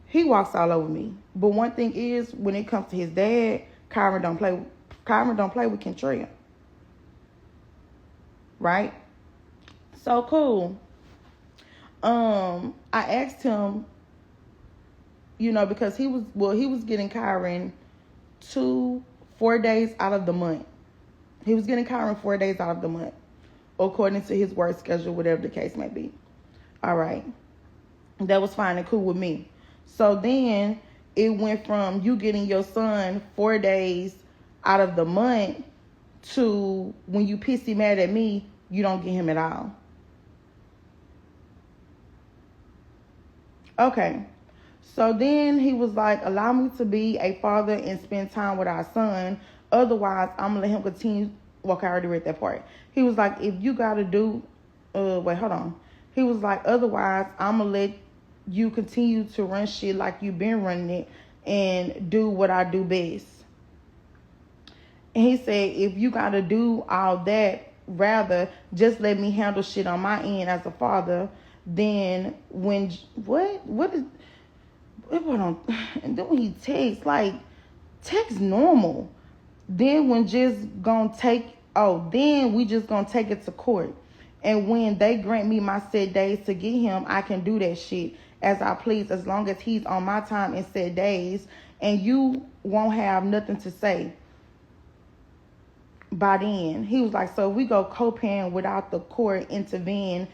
he walks all over me. But one thing is, when it comes to his dad, Kyron don't play with Kentrell. Right? So cool. I asked him, because he was getting Kyron 4 days out of the month. He was getting Kyron 4 days out of the month, according to his work schedule, whatever the case may be. All right. That was fine and cool with me. So then it went from you getting your son 4 days out of the month to when you pissy mad at me, you don't get him at all. Okay. So then he was like, allow me to be a father and spend time with our son. Otherwise, I'm going to let him continue. Well, I already read that part. He was like, if you got to do, wait, hold on. He was like, otherwise, I'm going to let you continue to run shit like you've been running it and do what I do best. And he said, if you got to do all that, rather just let me handle shit on my end as a father, then when, and then when he texts, like, text normal. Then we just gonna take it to court. And when they grant me my set days to get him, I can do that shit as I please, as long as he's on my time and set days, and you won't have nothing to say by then. He was like, so if we go co-parent without the court intervention,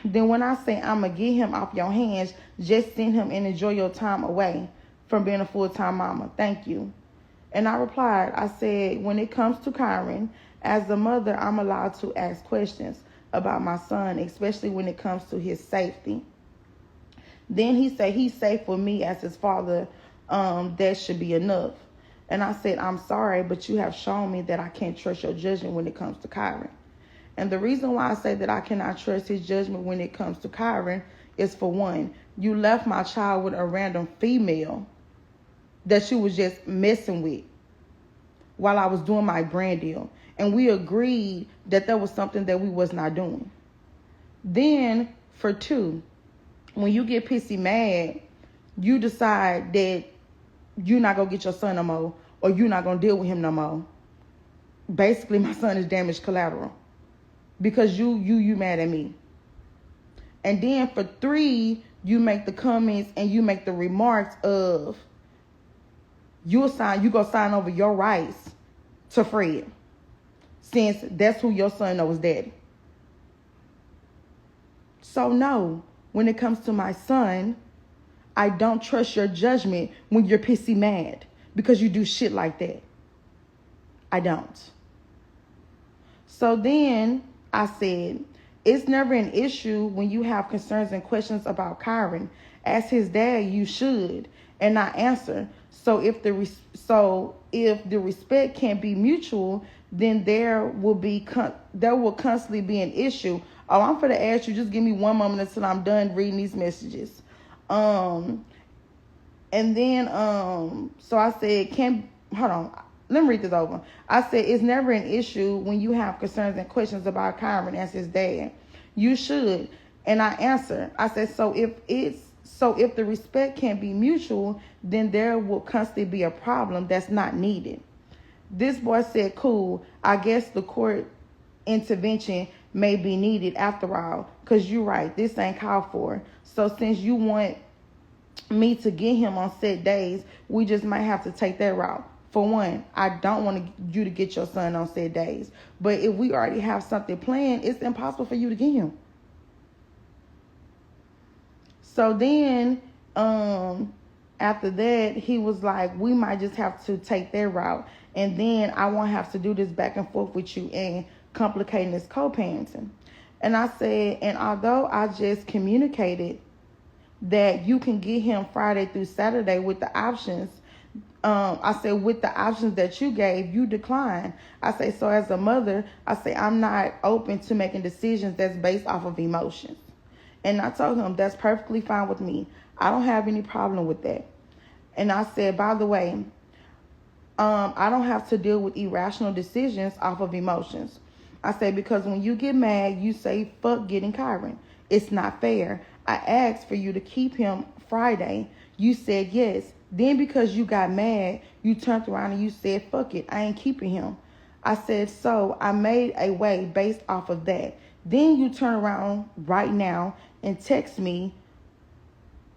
then when I say I'm going to get him off your hands, just send him and enjoy your time away from being a full-time mama. Thank you. And I replied, I said, when it comes to Kyron, as a mother, I'm allowed to ask questions about my son, especially when it comes to his safety. Then he said he's safe with me as his father. That should be enough. And I said, I'm sorry, but you have shown me that I can't trust your judgment when it comes to Kyron. And the reason why I say that I cannot trust his judgment when it comes to Kyron is, for one, you left my child with a random female that you was just messing with while I was doing my brand deal. And we agreed that was something that we was not doing. Then, for two, when you get pissy mad, you decide that you're not going to get your son no more, or you're not going to deal with him no more. Basically, my son is damaged collateral because you mad at me. And then for three, you make the comments and you make the remarks of you go sign over your rights to Fred, since that's who your son knows daddy. So no, when it comes to my son, I don't trust your judgment when you're pissy mad because you do shit like that. I don't. So then I said, it's never an issue when you have concerns and questions about Kyron. As his dad, you should. And I answer, so if the respect can't be mutual, then there will constantly be an issue. Oh, I'm going to ask you, just give me one moment until I'm done reading these messages. And then, so I said, hold on, let me read this over. I said, it's never an issue when you have concerns and questions about Kyron as his dad. You should. And I answer, I said, so if the respect can't be mutual, then there will constantly be a problem that's not needed. This boy said, cool, I guess the court intervention may be needed after all, because you're right, this ain't called for. So since you want me to get him on set days, we just might have to take that route. For one, I don't want you to get your son on set days. But if we already have something planned, it's impossible for you to get him. So then, after that, he was like, we might just have to take that route. And then I won't have to do this back and forth with you and complicating this co-parenting. And I said, and although I just communicated that you can get him Friday through Saturday with the options. I said, with the options that you gave, you declined. I say, so as a mother, I say, I'm not open to making decisions that's based off of emotions. And I told him, that's perfectly fine with me. I don't have any problem with that. And I said, by the way, I don't have to deal with irrational decisions off of emotions. I say, because when you get mad, you say, fuck getting Kyron. It's not fair. I asked for you to keep him Friday. You said yes. Then because you got mad, you turned around and you said, fuck it, I ain't keeping him. I said, so I made a way based off of that. Then you turn around right now and text me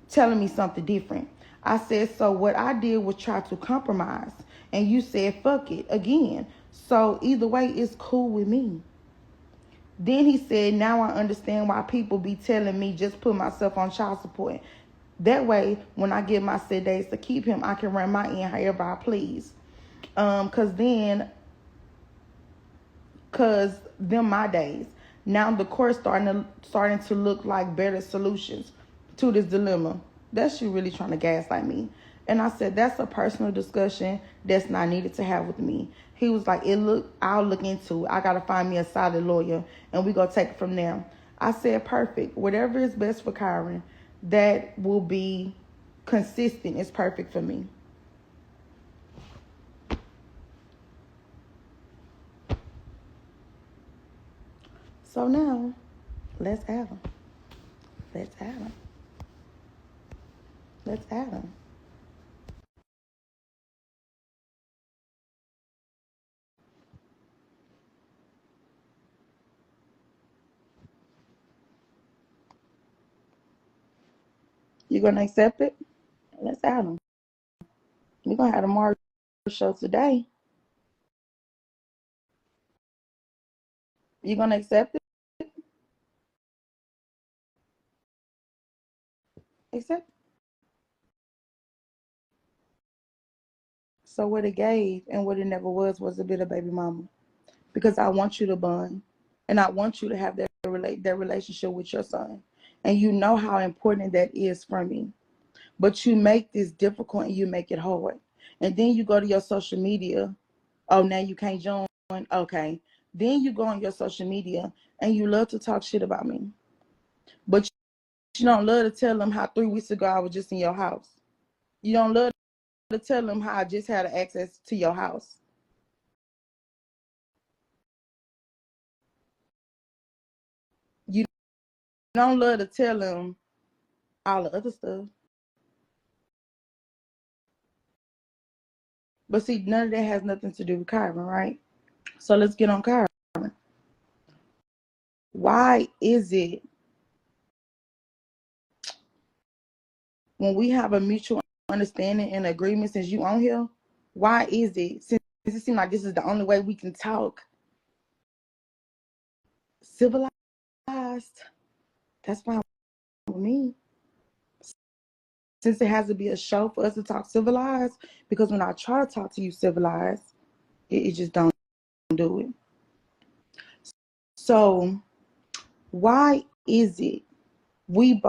telling me something different. I said, so what I did was try to compromise. And you said, fuck it again. So either way, it's cool with me. Then he said, now I understand why people be telling me just put myself on child support. That way, when I get my set days to keep him, I can run my end however I please. Cause them my days. Now the court's starting to look like better solutions to this dilemma. That's you really trying to gaslight me. And I said, that's a personal discussion that's not needed to have with me. He was like, I'll look into it. I gotta find me a solid lawyer and we gonna take it from there. I said, perfect. Whatever is best for Kyron, that will be consistent, is perfect for me. So now, let's add them. Let's add them. Let's add them. You gonna accept it? Let's add them. We're gonna have a Mario show today. You gonna accept it? Accept it. So what it gave and what it never was a bit of baby mama. Because I want you to bond. And I want you to have that relationship with your son. And you know how important that is for me. But you make this difficult and you make it hard. And then you go to your social media. Oh, now you can't join. Okay. Then you go on your social media and you love to talk shit about me. But you don't love to tell them how 3 weeks ago I was just in your house. You don't love to tell them how I just had access to your house. You don't love to tell them all the other stuff. But see, none of that has nothing to do with Kyron, right? So let's get on Kyron. Why is it when we have a mutual understanding and agreement since you on here, why is it, since it seems like this is the only way we can talk civilized, that's fine with me. Since it has to be a show for us to talk civilized, because when I try to talk to you civilized, it just don't do it. So why is it when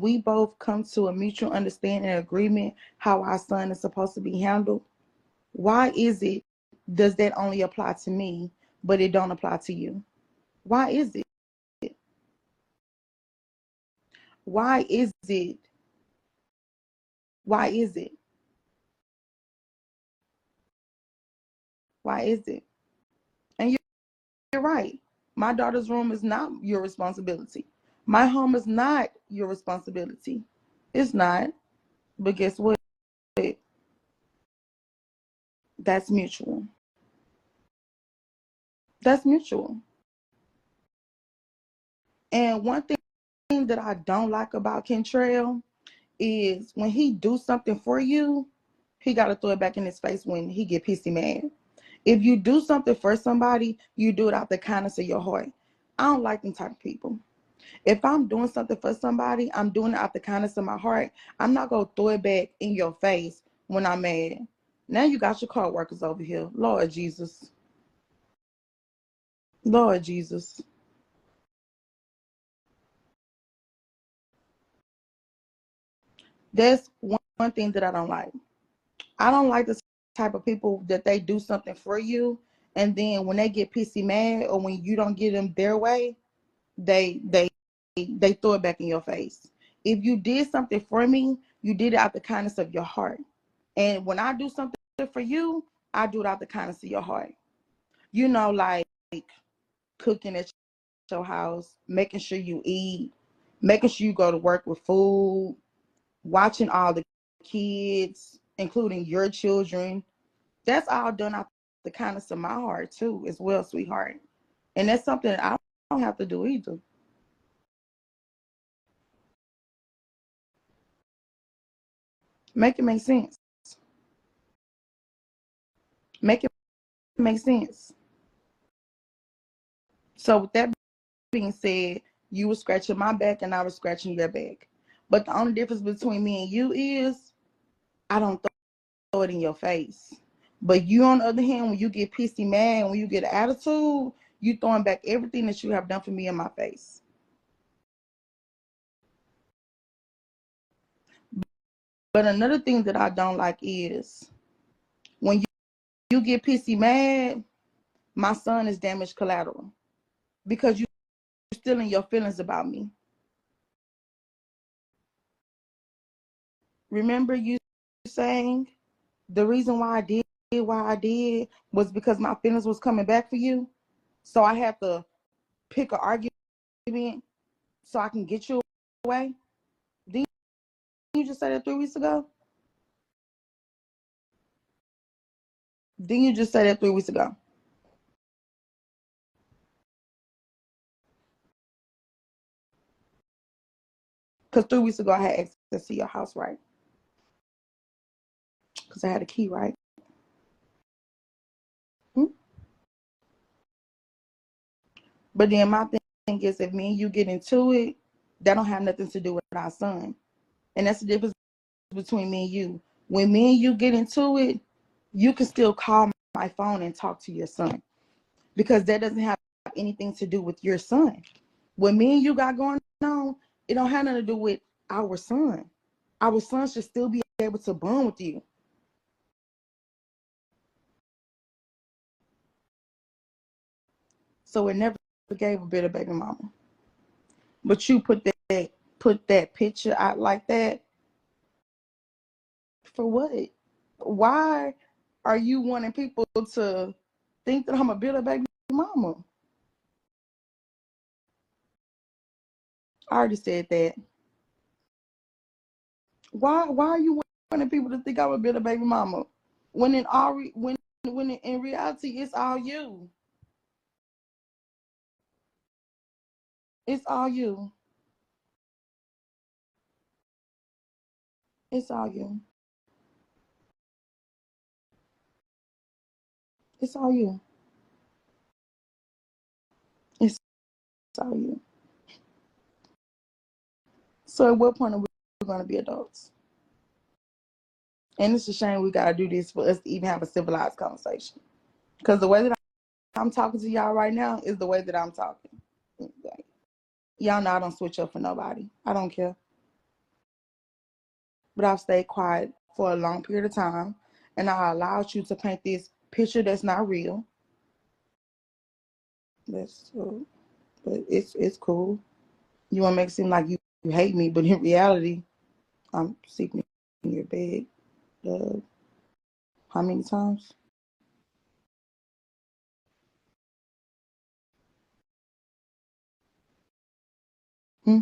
we both come to a mutual understanding and agreement how our son is supposed to be handled, why is it does that only apply to me, but it don't apply to you? Why is it? Why is it? Why is it? Why is it? And you're right. My daughter's room is not your responsibility. My home is not your responsibility. It's not. But guess what? That's mutual. That's mutual. And one thing that I don't like about Kentrell is when he do something for you, he got to throw it back in his face when he get pissy mad. If you do something for somebody, you do it out the kindness of your heart. I don't like them type of people. If I'm doing something for somebody, I'm doing it out the kindness of my heart. I'm not going to throw it back in your face when I'm mad. Now you got your co-workers over here. Lord Jesus. Lord Jesus. That's one thing that I don't like. I don't like the type of people that they do something for you, and then when they get pissy mad or when you don't get them their way, they they they throw it back in your face. If you did something for me, you did it out the kindness of your heart. And when I do something for you, I do it out the kindness of your heart. Like cooking at your house, making sure you eat, making sure you go to work with food, watching all the kids, including your children. That's all done out the kindness of my heart too, as well, sweetheart. And that's something that I don't have to do either. Make it make sense. Make it make sense. So with that being said, you were scratching my back and I was scratching your back. But the only difference between me and you is I don't throw it in your face. But you, on the other hand, when you get pissy mad, when you get an attitude, you throwing back everything that you have done for me in my face. But another thing that I don't like is when you get pissy mad, my son is damaged collateral because you're still in your feelings about me. Remember you saying the reason why I did was because my feelings was coming back for you. So I had to pick an argument so I can get you away. Didn't you just say that 3 weeks ago? Didn't you just say that 3 weeks ago? Because 3 weeks ago I had access to your house, right? Because I had a key, right? Hmm? But then my thing is, if me and you get into it, that don't have nothing to do with our son. And that's the difference between me and you. When me and you get into it, you can still call my phone and talk to your son because that doesn't have anything to do with your son. What me and you got going on, it don't have nothing to do with our son. Our son should still be able to bond with you. So it never gave a bit of baby mama. But you put that picture out like that for what? Why are you wanting people to think that I'm a bitter baby mama? I already said that. Why are you wanting people to think I'm a bitter baby mama? When in all when in reality it's all you. It's all you. It's all you. It's all you. It's all you. So at what point are we going to be adults? And it's a shame we got to do this for us to even have a civilized conversation. Because the way that I'm talking to y'all right now is the way that I'm talking. Y'all know I don't switch up for nobody. I don't care. But I've stayed quiet for a long period of time. And I allowed you to paint this picture that's not real. That's but it's cool. You want to make it seem like you hate me, but in reality, I'm sleeping in your bed. Uh, how many times? Hmm?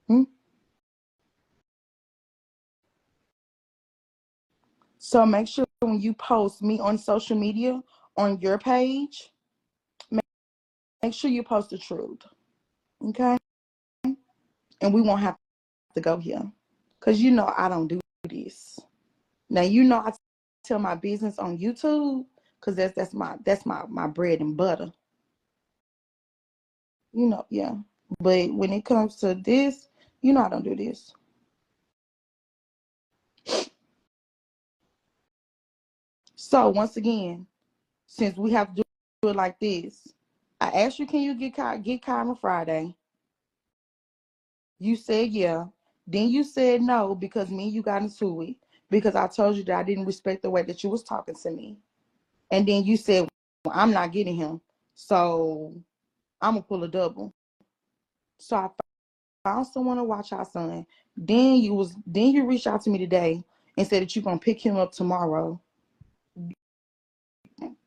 Hmm? So make sure when you post me on social media on your page, make sure you post the truth. Okay? And we won't have to go here. Because I don't do this. Now I tell my business on YouTube because that's my bread and butter. Yeah. But when it comes to this, I don't do this. So once again, since we have to do it like this, I asked you, can you get Kyron Friday? You said yeah. Then you said no because me and you got into it because I told you that I didn't respect the way that you was talking to me. And then you said, well, I'm not getting him, so I'm gonna pull a double. So I found someone to watch our son. Then you reached out to me today and said that you're gonna pick him up tomorrow.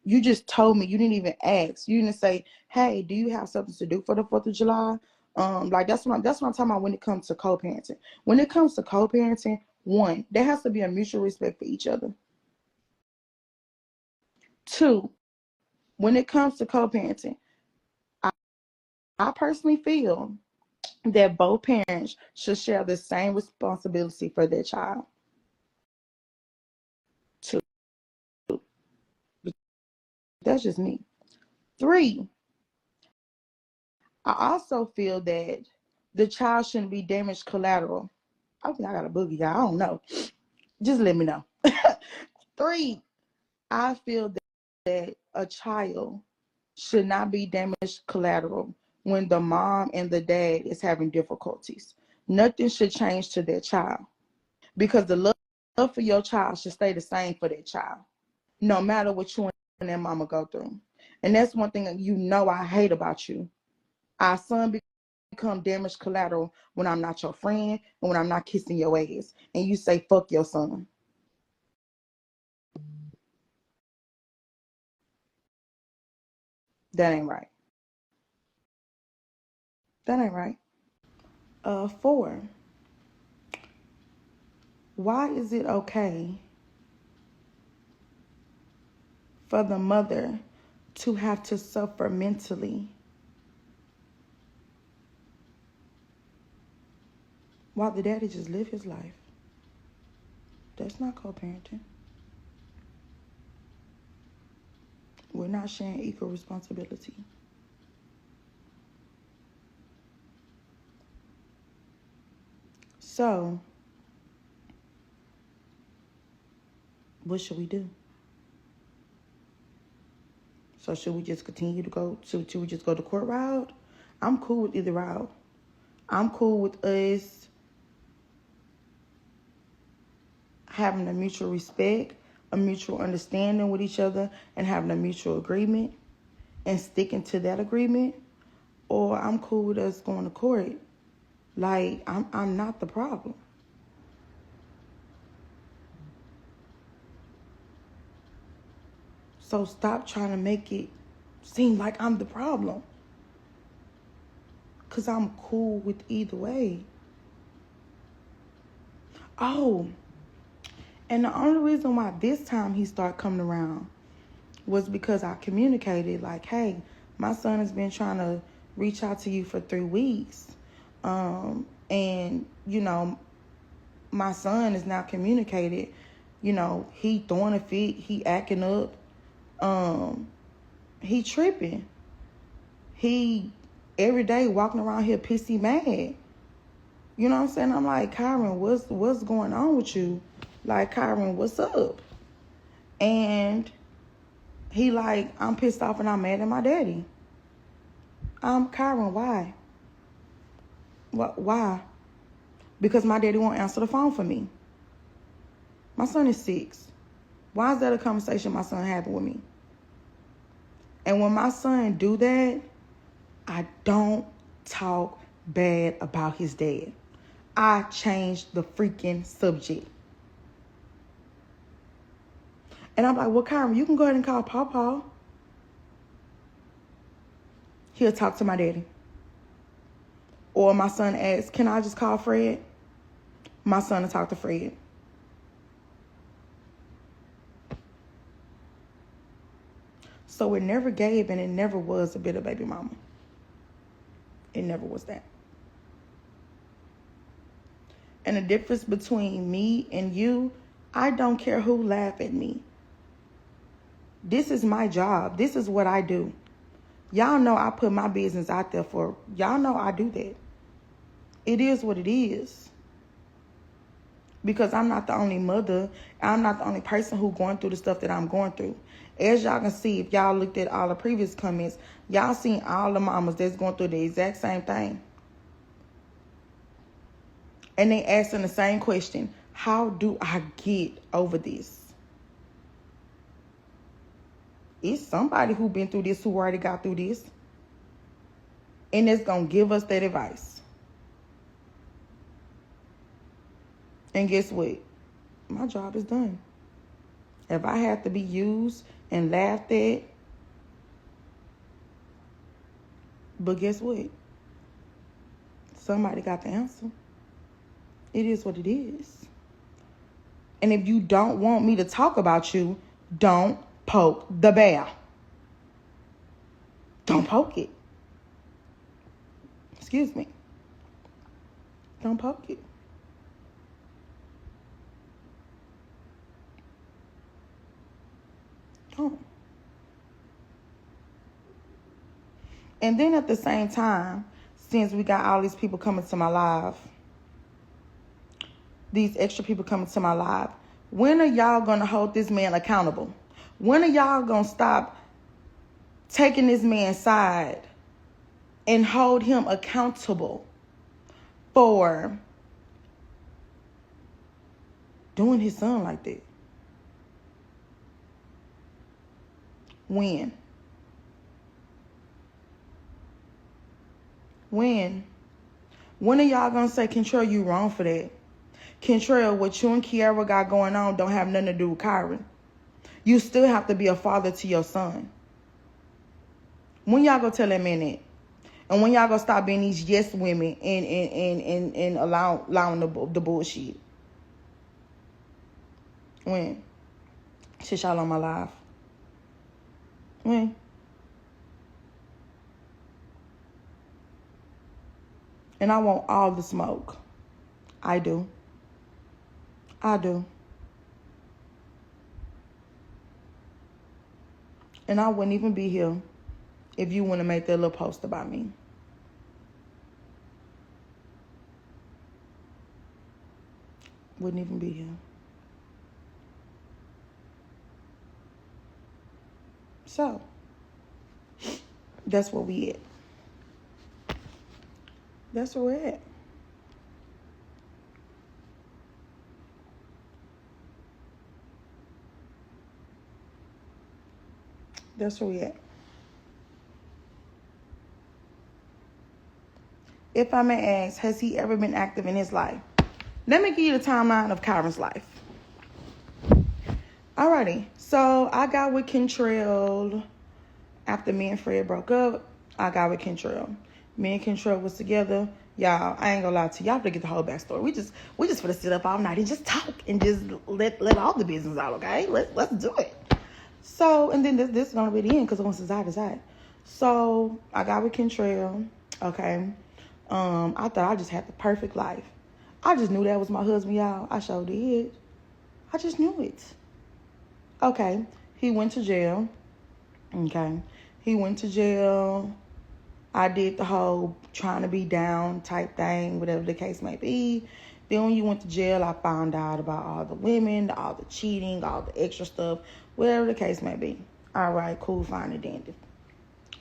You just told me, you didn't even ask. You didn't say, hey, do you have something to do for the 4th of July? Like that's what I'm talking about when it comes to co-parenting. When it comes to co-parenting, one, there has to be a mutual respect for each other. Two, when it comes to co-parenting, I, I personally feel that both parents should share the same responsibility for their child. Two, that's just me. Three, I also feel that the child shouldn't be damaged collateral. I think I got a boogie, y'all. I don't know. Just let me know. Three, I feel that a child should not be damaged collateral when the mom and the dad is having difficulties. Nothing should change to their child because the love for your child should stay the same for that child, no matter what you and that mama go through. And that's one thing that I hate about you. Our son become damaged collateral when I'm not your friend and when I'm not kissing your ass. And you say, fuck your son. That ain't right. That ain't right. Four, why is it okay for the mother to have to suffer mentally while the daddy just live his life? That's not co-parenting. We're not sharing equal responsibility. So, what should we do? So should we just continue to go, should we just go the court route? I'm cool with either route. I'm cool with us having a mutual respect, a mutual understanding with each other, and having a mutual agreement and sticking to that agreement. Or I'm cool with us going to court. Like, I'm not the problem. So stop trying to make it seem like I'm the problem. Because I'm cool with either way. Oh, and the only reason why this time he started coming around was because I communicated like, hey, my son has been trying to reach out to you for 3 weeks. And, my son is now communicated, he throwing a fit, he acting up, he tripping. He every day walking around here pissy mad. You know what I'm saying? I'm like, Kyron, what's going on with you? Like, Kyron, what's up? And he like, I'm pissed off and I'm mad at my daddy. Kyron, why? Why? Because my daddy won't answer the phone for me. My son is 6. Why is that a conversation my son having with me? And when my son do that, I don't talk bad about his dad. I change the freaking subject. And I'm like, well, Kyron, you can go ahead and call Pawpaw. He'll talk to my daddy. Or my son asks, can I just call Fred? My son will talk to Fred. So it never gave and it never was a bit of baby mama. It never was that. And the difference between me and you, I don't care who laugh at me. This is my job. This is what I do. Y'all know I put my business out there for, y'all know I do that. It is what it is. Because I'm not the only mother. I'm not the only person who going through the stuff that I'm going through. As y'all can see, if y'all looked at all the previous comments, y'all seen all the mamas that's going through the exact same thing. and they asking the same question. How do I get over this? It's somebody who been through this, who already got through this. And it's going to give us that advice. And guess what? My job is done. If I have to be used and laughed at, but guess what? Somebody got the answer. It is what it is. And if you don't want me to talk about you, don't poke the bear. Don't poke it. Excuse me. Don't poke it. Don't. And then at the same time, since we got all these people coming to my live, these extra people coming to my live, when are y'all going to hold this man accountable? When are y'all going to stop taking this man's side and hold him accountable for doing his son like that? When? When are y'all going to say, Kentrell, you wrong for that? Kentrell, what you and Kiara got going on don't have nothing to do with Kyron. You still have to be a father to your son. When y'all gonna tell that man that? And when y'all gonna stop being these yes women and allowing the bullshit? When? Shit, y'all on my live. When? And I want all the smoke. I do. And I wouldn't even be here if you wouldn't have made that little post about me. Wouldn't even be here. So, that's where we at. That's where we're at. That's where we at. If I may ask, has he ever been active in his life? Let me give you the timeline of Kyron's life. Alrighty, so I got with Kentrell after me and Fred broke up. I got with Kentrell. Me and Kentrell was together. Y'all, I ain't gonna lie to y'all to get the whole backstory. We just finna sit up all night and just talk and just let all the business out, okay? Let's do it. So, and then this is gonna be the end, because once it's out, it's out. So I got with Kentrell, okay. I thought I just had the perfect life. I just knew that was my husband, y'all. I sure did. I just knew it. Okay, he went to jail. Okay, he went to jail. I did the whole trying to be down type thing, whatever the case may be. Then when you went to jail, I found out about all the women, all the cheating, all the extra stuff, whatever the case may be. All right, cool, fine and dandy.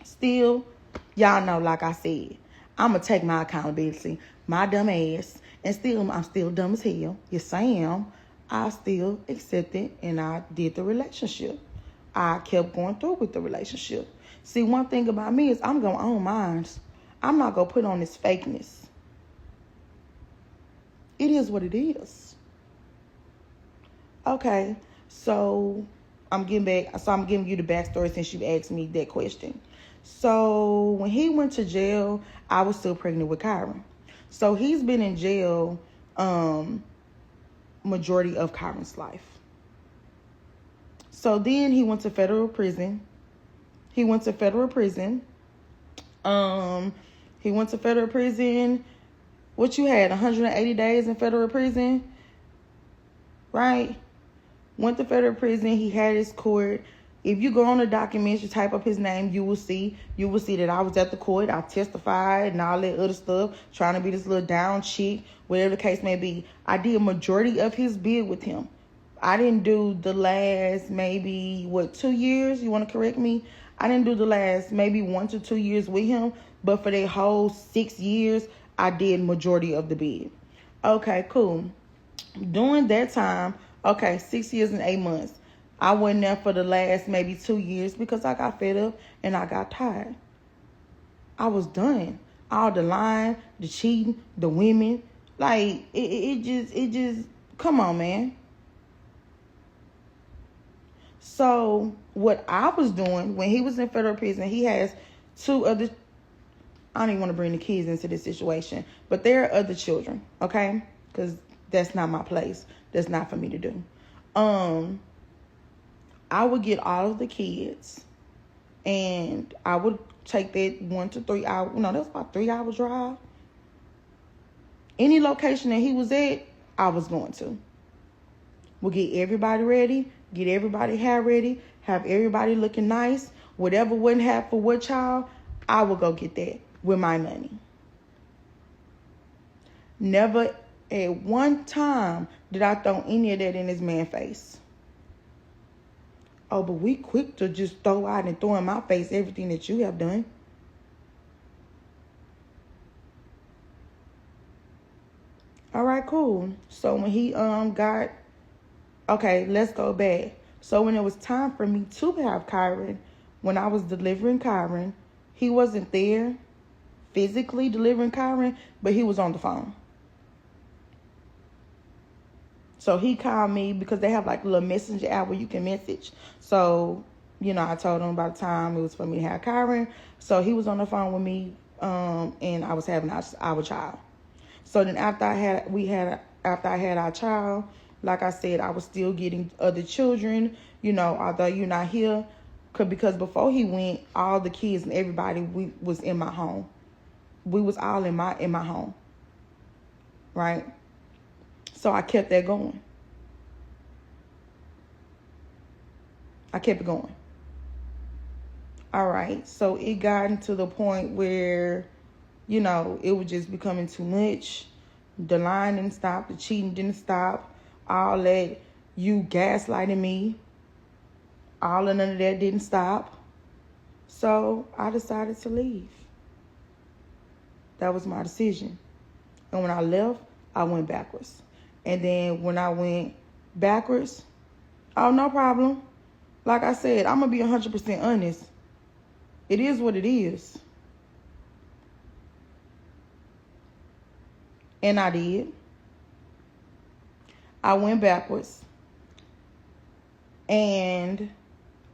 Still, y'all know, like I said, I'm going to take my accountability, my dumb ass, and still, I'm still dumb as hell. Yes, I am. I still accepted and I did the relationship. I kept going through with the relationship. See, one thing about me is I'm going to own mine. I'm not going to put on this fakeness. It is what it is. Okay, so I'm giving you the backstory since you asked me that question. So when he went to jail, I was still pregnant with Kyron. So he's been in jail majority of Kyron's life. So then he went to federal prison. He went to federal prison. What you had, 180 days in federal prison, right? Went to federal prison. He had his court. If you go on the documents, you type up his name, you will see that I was at the court. I testified and all that other stuff, trying to be this little down chick, whatever the case may be. I did a majority of his bid with him. I didn't do the last maybe, 2 years? You want to correct me? I didn't do the last maybe 1 to 2 years with him, but for that whole 6 years, I did majority of the bid. Okay, cool. During that time, okay, 6 years and 8 months, I went there for the last maybe 2 years because I got fed up and I got tired. I was done. All the lying, the cheating, the women, like it just come on, man. So what I was doing when he was in federal prison, he has two other. I don't even want to bring the kids into this situation, but there are other children, okay? Because that's not my place. That's not for me to do. I would get all of the kids, and I would take that 1 to 3 hour. No, that's about 3 hour drive. Any location that he was at, I was going to. We'll get everybody ready, get everybody hair ready, have everybody looking nice. Whatever wouldn't have for what child, I would go get that with my money. Never at one time did I throw any of that in this man's face. Oh, but we quick to just throw out and throw in my face everything that you have done. All right, cool. So when he got, okay, let's go back. So when it was time for me to have Kyron, when I was delivering Kyron, he wasn't there physically delivering Kyron, but he was on the phone. So he called me because they have like a little messenger app where you can message. So, I told him by the time it was for me to have Kyron. So he was on the phone with me, and I was having our child. So then after I had our child, like I said, I was still getting other children, although you're not here. Because before he went, all the kids and everybody, we was in my home. We was all in my home. Right? So I kept that going. I kept it going. All right. So it got to the point where, it was just becoming too much. The lying didn't stop. The cheating didn't stop. All that, you gaslighting me. All of none of that didn't stop. So I decided to leave. That was my decision. And when I left, I went backwards. And then when I went backwards, oh, no problem. Like I said, I'm going to be 100% honest. It is what it is. And I did. I went backwards. And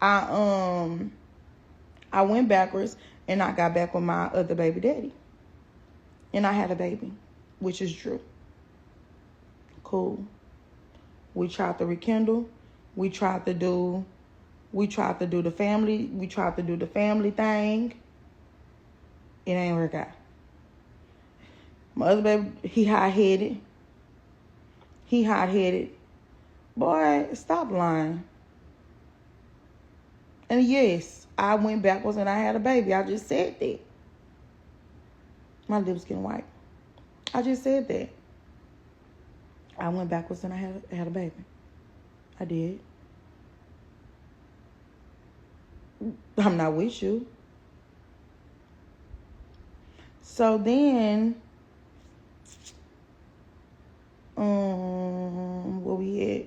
I went backwards and I got back with my other baby daddy. And I had a baby, which is Drew. Cool. We tried to rekindle. We tried to do the family. We tried to do the family thing. It ain't work out. My other baby, he hot-headed. Boy, stop lying. And yes, I went backwards and I had a baby. I just said that. My lips getting white. I just said that. I went backwards and I had a baby. I did. I'm not with you. So then, where we at?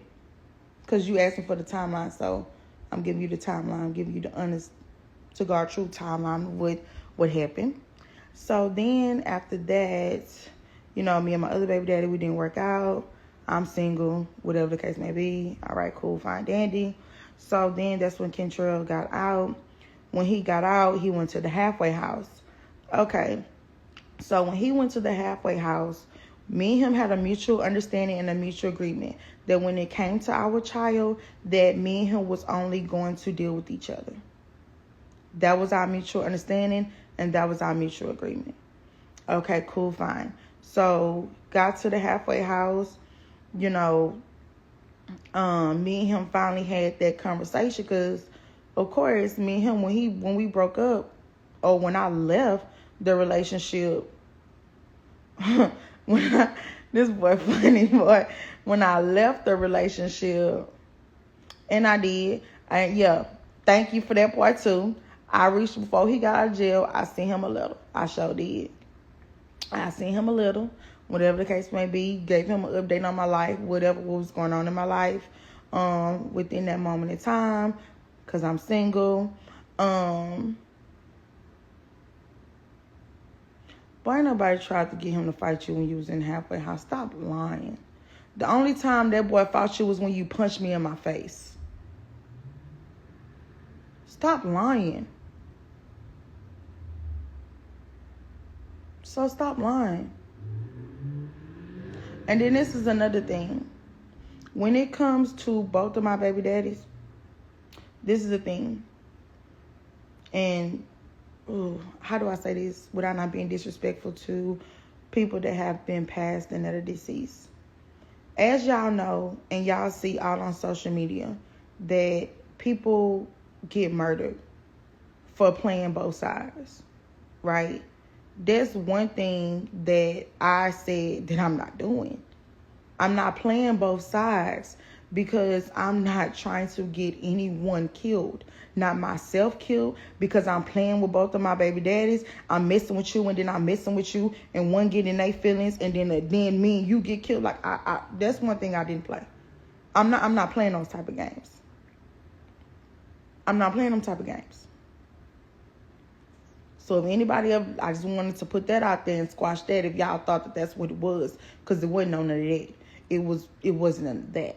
Because you asked me for the timeline, so I'm giving you the timeline. I'm giving you the honest to God true timeline of what happened. So then after that, me and my other baby daddy, we didn't work out. I'm single, whatever the case may be. All right, cool, fine, dandy. So then that's when Kentrell got out. When he got out, he went to the halfway house. Okay. So when he went to the halfway house, me and him had a mutual understanding and a mutual agreement that when it came to our child, that me and him was only going to deal with each other. That was our mutual understanding and that was our mutual agreement. Okay, cool, fine. So got to the halfway house, me and him finally had that conversation because, of course, me and him, when we broke up or when I left the relationship, this boy funny, boy. When I left the relationship, and I did, thank you for that part too. I reached before he got out of jail. I sent him a letter. I sure did. I sent him a letter whatever the case may be. Gave him an update on my life, whatever was going on in my life within that moment in time, because I'm single. But ain't nobody tried to get him to fight you when you was in the halfway house. Stop lying. The only time that boy fought you was when you punched me in my face. Stop lying. So stop lying. And then this is another thing. When it comes to both of my baby daddies, this is the thing. And how do I say this without not being disrespectful to people that have been passed and that are deceased? As y'all know, and y'all see all on social media, that people get murdered for playing both sides, right? That's one thing that I said that I'm not doing. I'm not playing both sides because I'm not trying to get anyone killed. Not myself killed, because I'm playing with both of my baby daddies. I'm messing with you, and then I'm messing with you, and one getting their feelings, and then me and you get killed. Like I that's one thing I didn't play. I'm not playing those type of games. I'm not playing them type of games. So if anybody else, I just wanted to put that out there and squash that if y'all thought that that's what it was, because it wasn't none of that. It wasn't none of that.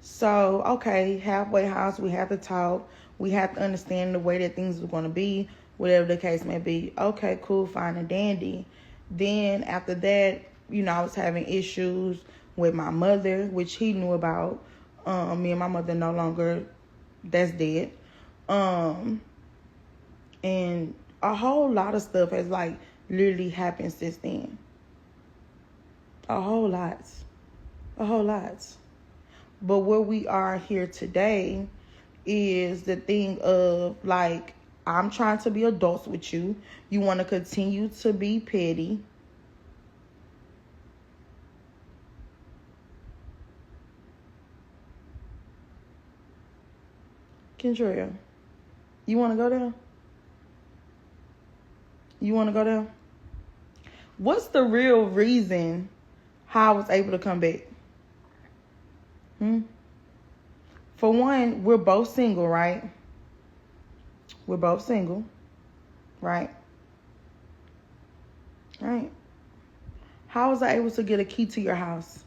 So, okay, halfway house, we have to talk. We have to understand the way that things are going to be, whatever the case may be. Okay, cool, fine and dandy. Then after that, I was having issues with my mother, which he knew about. Me and my mother no longer, that's dead. And a whole lot of stuff has literally happened since then. A whole lot. But where we are here today is the thing of I'm trying to be adults with you. You want to continue to be petty. Kendra, you want to go there? You want to go there? What's the real reason how I was able to come back? For one, we're both single, right? We're both single, right? Right. How was I able to get a key to your house?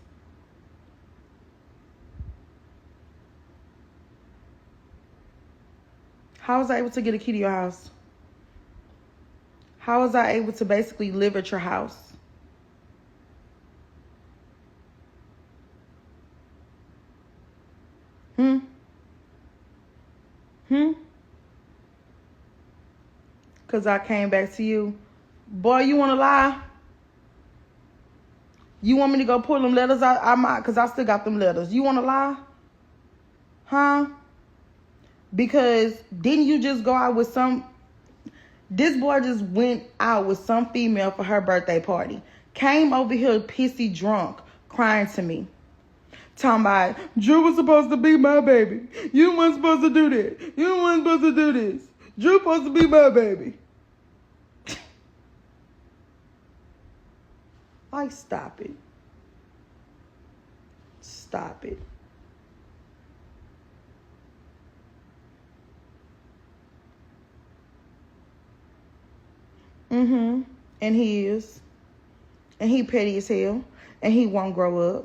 How was I able to get a key to your house? How was I able to basically live at your house? Because I came back to you. Boy, you want to lie? You want me to go pull them letters out? I might, because I still got them letters. You want to lie? Huh? Because didn't you just go out with this boy just went out with some female for her birthday party. Came over here pissy drunk, crying to me. Talking about, Drew was supposed to be my baby. You weren't supposed to do that. You weren't supposed to do this. Drew supposed to be my baby. Stop it. Stop it. And he is. And he petty as hell. And he won't grow up.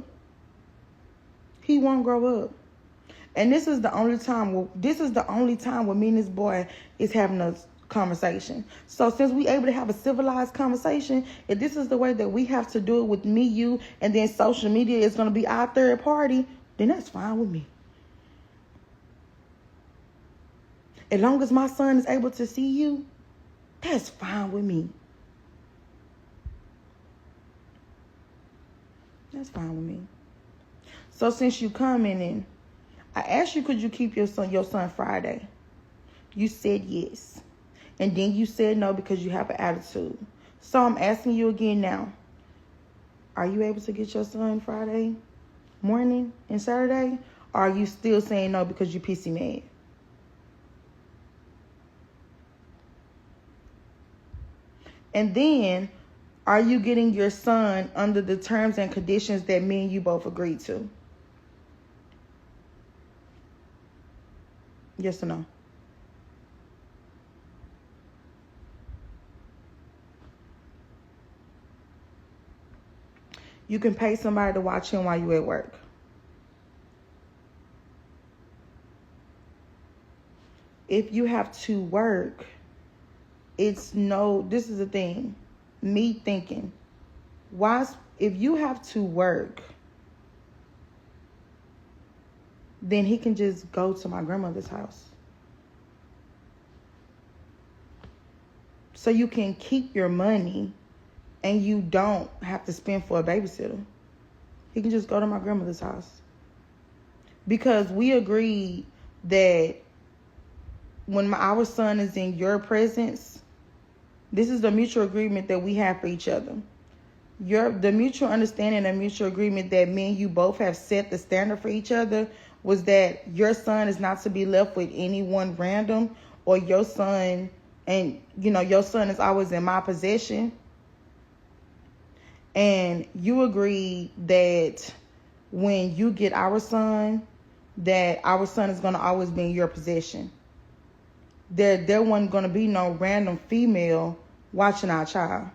He won't grow up. And this is the only time where me and this boy is having a conversation. So since we able to have a civilized conversation, if this is the way that we have to do it with me, you, and then social media is going to be our third party, then that's fine with me. As long as my son is able to see you, that's fine with me. That's fine with me. So since you coming in, I asked you, could you keep your son Friday? You said yes. And then you said no because you have an attitude. So I'm asking you again now. Are you able to get your son Friday morning and Saturday? Or are you still saying no because you pissy mad? And then, are you getting your son under the terms and conditions that me and you both agreed to? Yes or no? You can pay somebody to watch him while you're at work. If you have to work, this is the thing. Me thinking, if you have to work, then he can just go to my grandmother's house. So you can keep your money and you don't have to spend for a babysitter. He can just go to my grandmother's house. Because we agreed that when our son is in your presence, this is the mutual agreement that we have for each other. The mutual understanding and mutual agreement that me and you both have set the standard for each other was that your son is not to be left with anyone random, or your son is always in my possession. And you agreed that when you get our son, that our son is going to always be in your possession. There wasn't going to be no random female watching our child.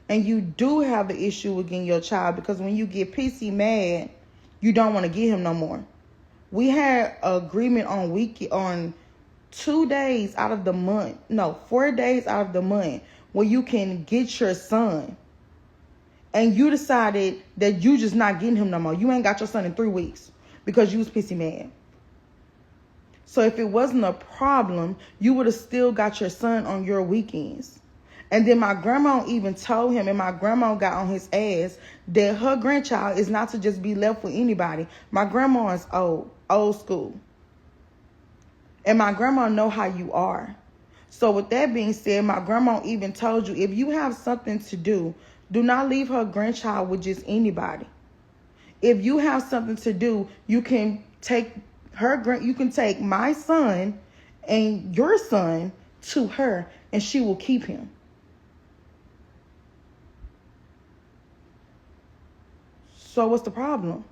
And you do have an issue with getting your child, because when you get pissy mad, you don't want to get him no more. We had an agreement on 2 days out of the month, 4 days out of the month, where you can get your son. And you decided that you just not getting him no more. You ain't got your son in 3 weeks because you was pissy mad. So if it wasn't a problem, you would have still got your son on your weekends. And then my grandma even told him, and my grandma got on his ass, that her grandchild is not to just be left with anybody. My grandma is old school. And my grandma know how you are. So with that being said, my grandma even told you, if you have something to do, do not leave her grandchild with just anybody. If you have something to do, you can take my son and your son to her, and she will keep him. So what's the problem?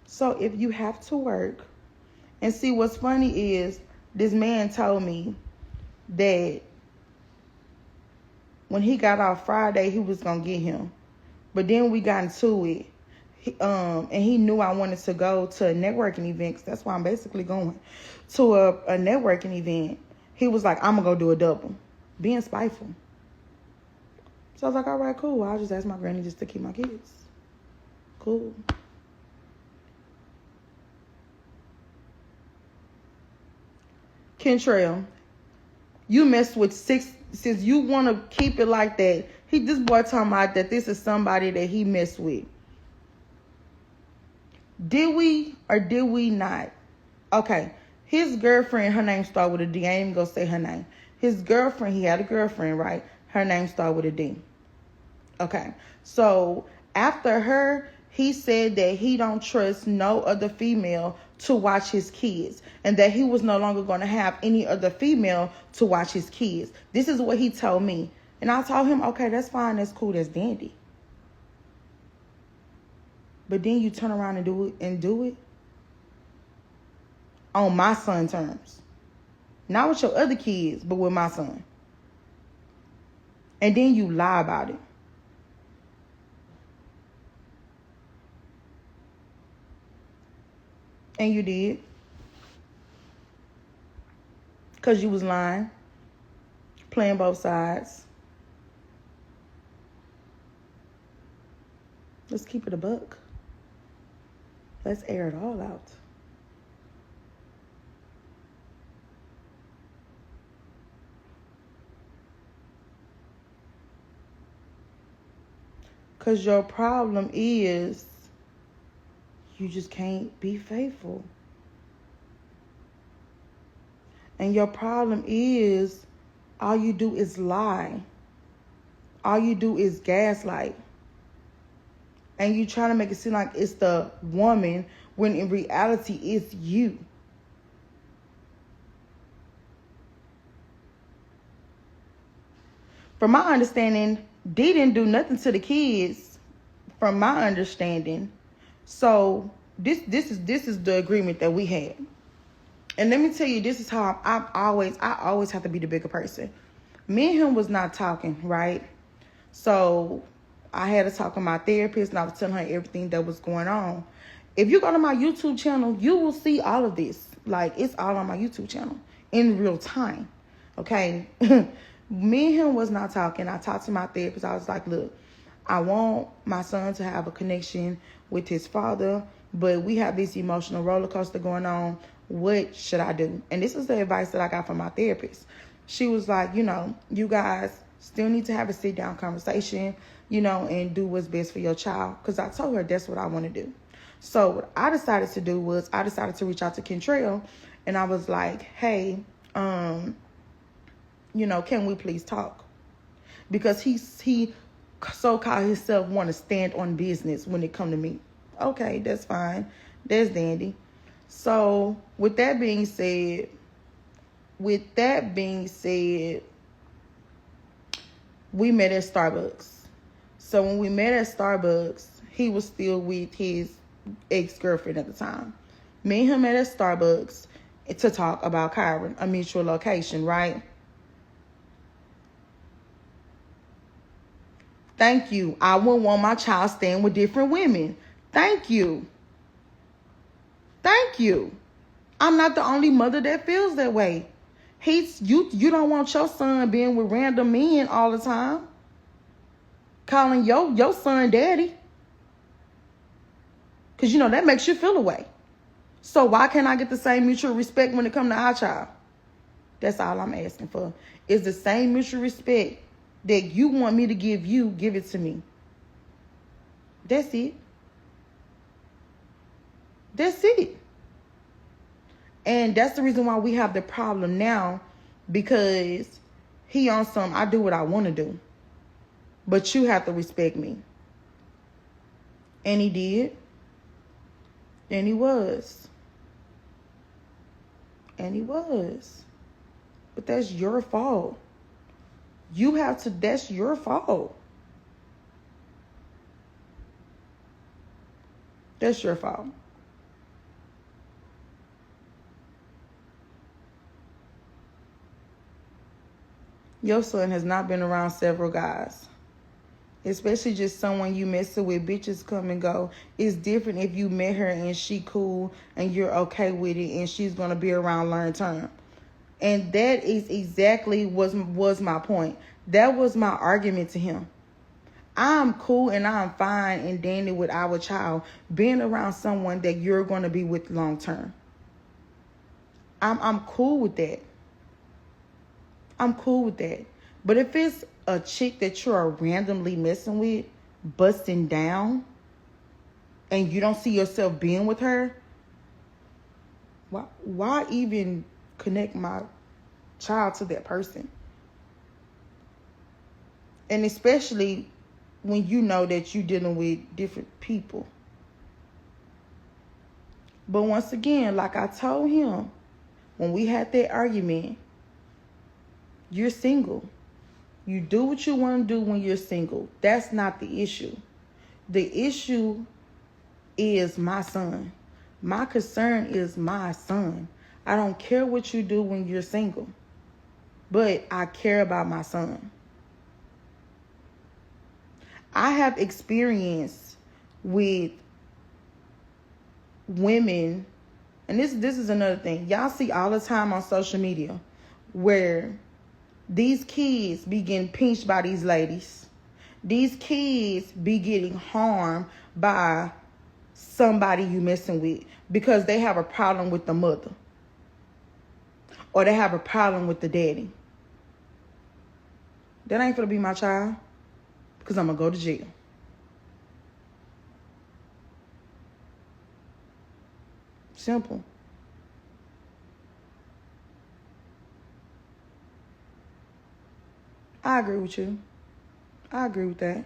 So if you have to work, and see, what's funny is this man told me that when he got off Friday, he was going to get him. But then we got into it. And he knew I wanted to go to a networking event, 'cause that's why I'm basically going to a networking event. He was like, I'm going to go do a double, being spiteful. So I was like, all right, cool. I'll just ask my granny just to keep my kids. Cool. Kentrell, you messed with 6, since you want to keep it like that. This boy talking about that this is somebody that he messed with. Did we or did we not? Okay, his girlfriend, her name started with a D. I ain't even gonna say her name. His girlfriend, he had a girlfriend, right? Her name started with a D. Okay, so after her, he said that he don't trust no other female to watch his kids, and that he was no longer going to have any other female to watch his kids. This is what he told me. And I told him, okay, that's fine, that's cool, that's dandy. But then you turn around and do it on my son's terms. Not with your other kids, but with my son. And then you lie about it. And you did. Because you was lying. Playing both sides. Let's keep it a buck. Let's air it all out. Because your problem is you just can't be faithful. And your problem is all you do is lie. All you do is gaslight. and you trying to make it seem like it's the woman when in reality it's you. From my understanding, D didn't do nothing to the kids. From my understanding, so this is the agreement that we had. And let me tell you, this is how I always have to be the bigger person. Me and him was not talking, right? So I had to talk to my therapist, and I was telling her everything that was going on. If you go to my YouTube channel, you will see all of this. Like, it's all on my YouTube channel in real time. Okay? Me and him was not talking. I talked to my therapist. I was like, look, I want my son to have a connection with his father, but we have this emotional roller coaster going on. What should I do? And this is the advice that I got from my therapist. She was like, you guys still need to have a sit down conversation, and do what's best for your child. Because I told her that's what I want to do. So what I decided to do was I decided to reach out to Kentrell, and I was like, hey, can we please talk? Because he so-called himself want to stand on business when it come to me. Okay, that's fine. That's dandy. So with that being said, we met at Starbucks. So when we met at Starbucks, he was still with his ex-girlfriend at the time. Me and him met at Starbucks to talk about Kyron, a mutual location, right? Thank you. I wouldn't want my child staying with different women. Thank you. Thank you. I'm not the only mother that feels that way. You don't want your son being with random men all the time. Calling your son daddy. Because that makes you feel away. So why can't I get the same mutual respect when it comes to our child? That's all I'm asking for. Is the same mutual respect that you want me to give you, give it to me. That's it. That's it. And that's the reason why we have the problem now, because he on some, I do what I want to do, but you have to respect me. And he did. And he was. And he was. But that's your fault. That's your fault. That's your fault. Your son has not been around several guys. Especially just someone you messing with. Bitches come and go. It's different if you met her and she cool and you're okay with it and she's going to be around long term. And that is exactly was my point. That was my argument to him. I'm cool and I'm fine and dandy with our child being around someone that you're going to be with long term. I'm cool with that. I'm cool with that. But if it's a chick that you're randomly messing with, busting down, and you don't see yourself being with her, why even connect my child to that person? And especially when you know that you're dealing with different people. But once again, like I told him, when we had that argument, you're single. You do what you want to do when you're single. That's not the issue. The issue is my son. My concern is my son. I don't care what you do when you're single, but I care about my son. I have experience with women, and this is another thing. Y'all see all the time on social media where these kids be getting pinched by these ladies. These kids be getting harmed by somebody you messing with because they have a problem with the mother. Or they have a problem with the daddy. That ain't gonna be my child, because I'm gonna go to jail. Simple. I agree with you. I agree with that.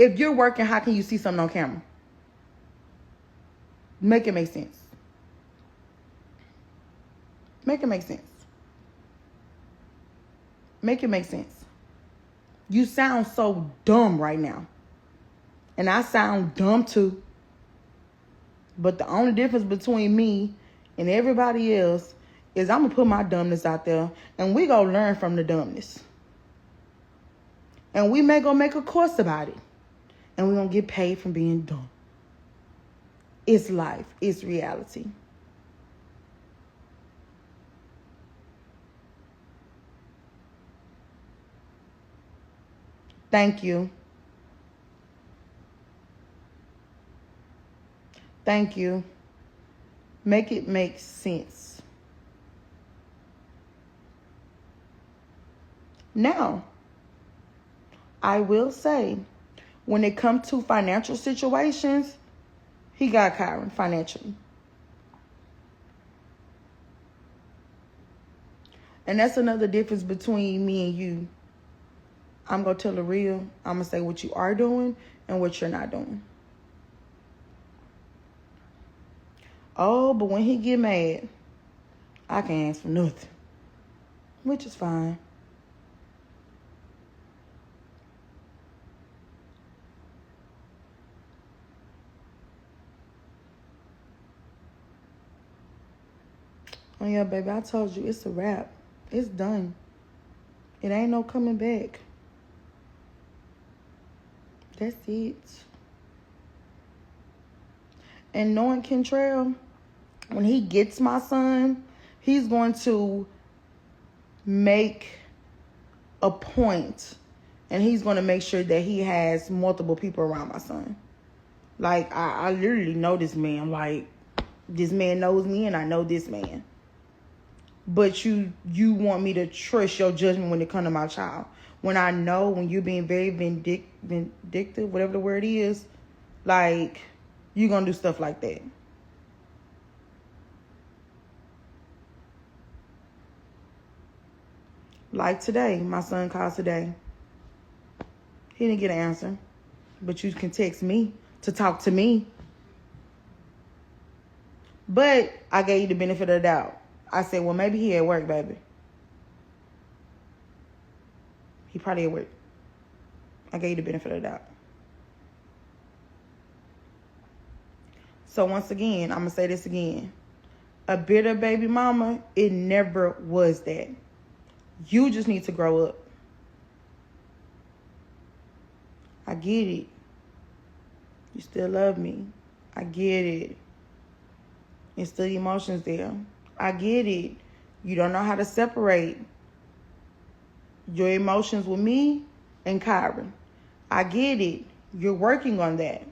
If you're working, how can you see something on camera? Make it make sense. Make it make sense. Make it make sense. You sound so dumb right now. And I sound dumb too. But the only difference between me and everybody else is I'm going to put my dumbness out there. And we going to learn from the dumbness. And we may go make a course about it. And we're going to get paid from being dumb. It's life. It's reality. Thank you. Thank you. Make it make sense. Now, I will say, when it comes to financial situations, he got Kyron financially. And that's another difference between me and you. I'm going to tell the real. I'm going to say what you are doing and what you're not doing. Oh, but when he get mad, I can't ask for nothing. Which is fine. Oh yeah, baby, I told you it's a wrap. It's done. It ain't no coming back. That's it. And knowing Kentrell, when he gets my son, he's going to make a point, and he's going to make sure that he has multiple people around my son. Like, I literally know this man. Like, this man knows me, and I know this man. But you want me to trust your judgment when it comes to my child. When I know when you're being very vindictive, whatever the word is, like, you're going to do stuff like that. Like today, my son called today. He didn't get an answer. But you can text me to talk to me. But I gave you the benefit of the doubt. I said, well, maybe he at work, baby. He probably at work. I gave you the benefit of the doubt. So once again, I'm going to say this again. A bitter baby mama, it never was that. You just need to grow up. I get it. You still love me. I get it. There's still emotions there. I get it. You don't know how to separate your emotions with me and Kyron. I get it. You're working on that.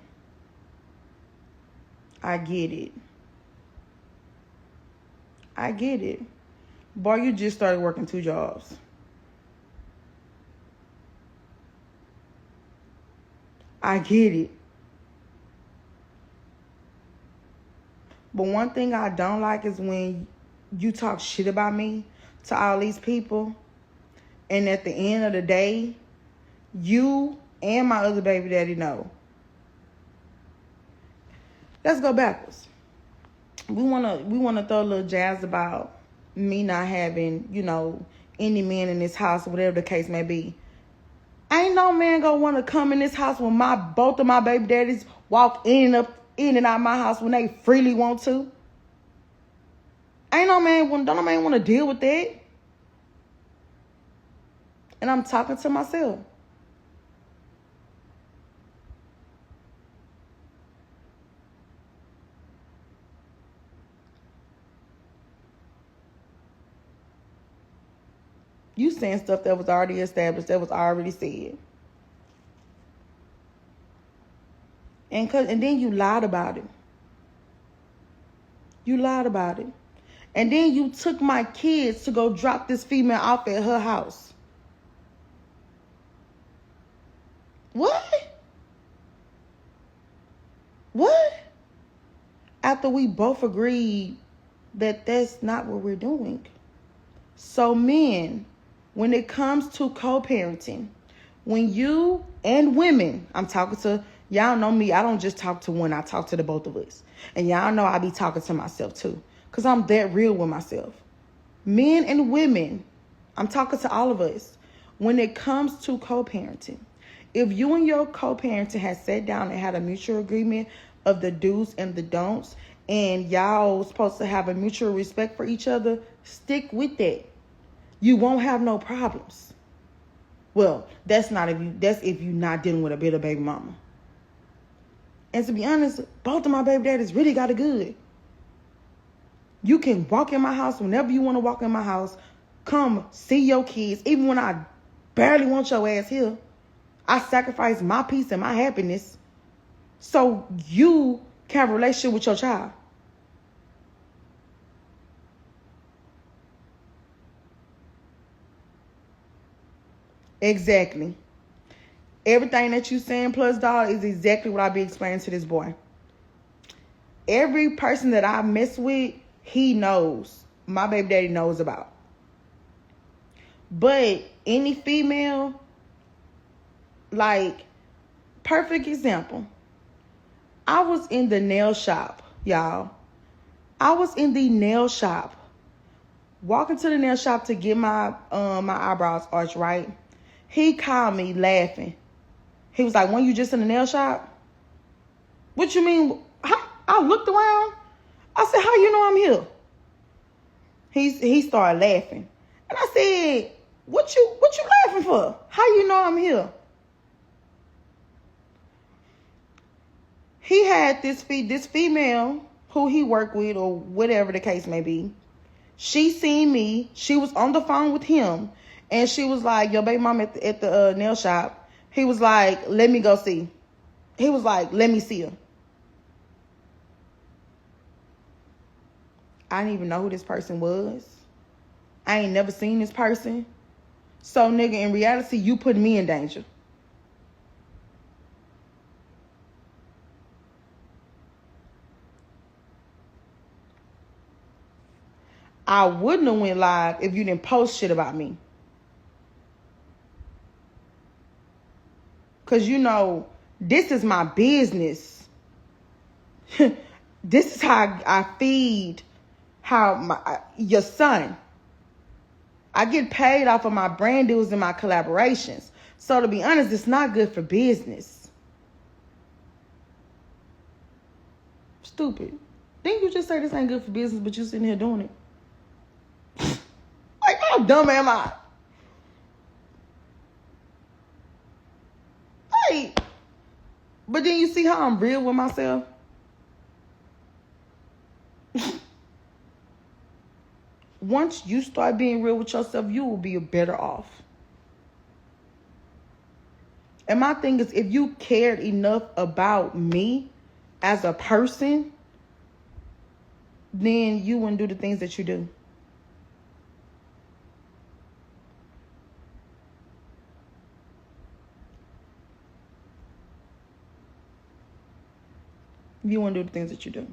I get it. I get it. Boy, you just started working 2 jobs. I get it. But one thing I don't like is when you talk shit about me to all these people, and at the end of the day, you and my other baby daddy know. Let's go backwards. We wanna throw a little jazz about me not having, any man in this house, or whatever the case may be. Ain't no man gonna want to come in this house when both of my baby daddies walk in and out my house when they freely want to. Don't no man want to deal with that. And I'm talking to myself. You saying stuff that was already established, that was already said. And then you lied about it. You lied about it. And then you took my kids to go drop this female off at her house. What? What? After we both agreed that that's not what we're doing. So men, when it comes to co-parenting, When you and women, I'm talking to, y'all know me, I don't just talk to one, I talk to the both of us. And y'all know I be talking to myself too, because I'm that real with myself. Men and women, I'm talking to all of us. When it comes to co-parenting, if you and your co-parenting has sat down and had a mutual agreement of the do's and the don'ts, and y'all supposed to have a mutual respect for each other, stick with that. You won't have no problems. Well, that's if you not dealing with a bitter baby mama. And to be honest, both of my baby daddies really got it good. You can walk in my house whenever you want to walk in my house. Come see your kids, even when I barely want your ass here. I sacrifice my peace and my happiness so you can have a relationship with your child. Exactly. Everything that you saying plus dog is exactly what I be explaining to this boy. Every person that I mess with, he knows. My baby daddy knows about. But any female, like, perfect example. I was in the nail shop, y'all. I was in the nail shop. Walking to the nail shop to get my eyebrows arched, right? He called me laughing. He was like, "When you just in the nail shop?" "What you mean?" I looked around. I said, "How you know I'm here?" He started laughing. And I said, What you laughing for? How you know I'm here?" He had this female who he worked with, or whatever the case may be. She seen me. She was on the phone with him. And she was like, "Your baby mom at the nail shop." He was like, "Let me go see." He was like, "Let me see her." I didn't even know who this person was. I ain't never seen this person. So, nigga, in reality, you put me in danger. I wouldn't have went live if you didn't post shit about me. Because, you know, this is my business. This is how I feed your son. I get paid off of my brand deals and my collaborations. So, to be honest, it's not good for business. Stupid. Didn't you just say this ain't good for business, but you sitting here doing it? Like, how dumb am I? Like, but then you see how I'm real with myself? Once you start being real with yourself, you will be better off. And my thing is, if you cared enough about me as a person, then you wouldn't do the things that you do. You wouldn't do the things that you do.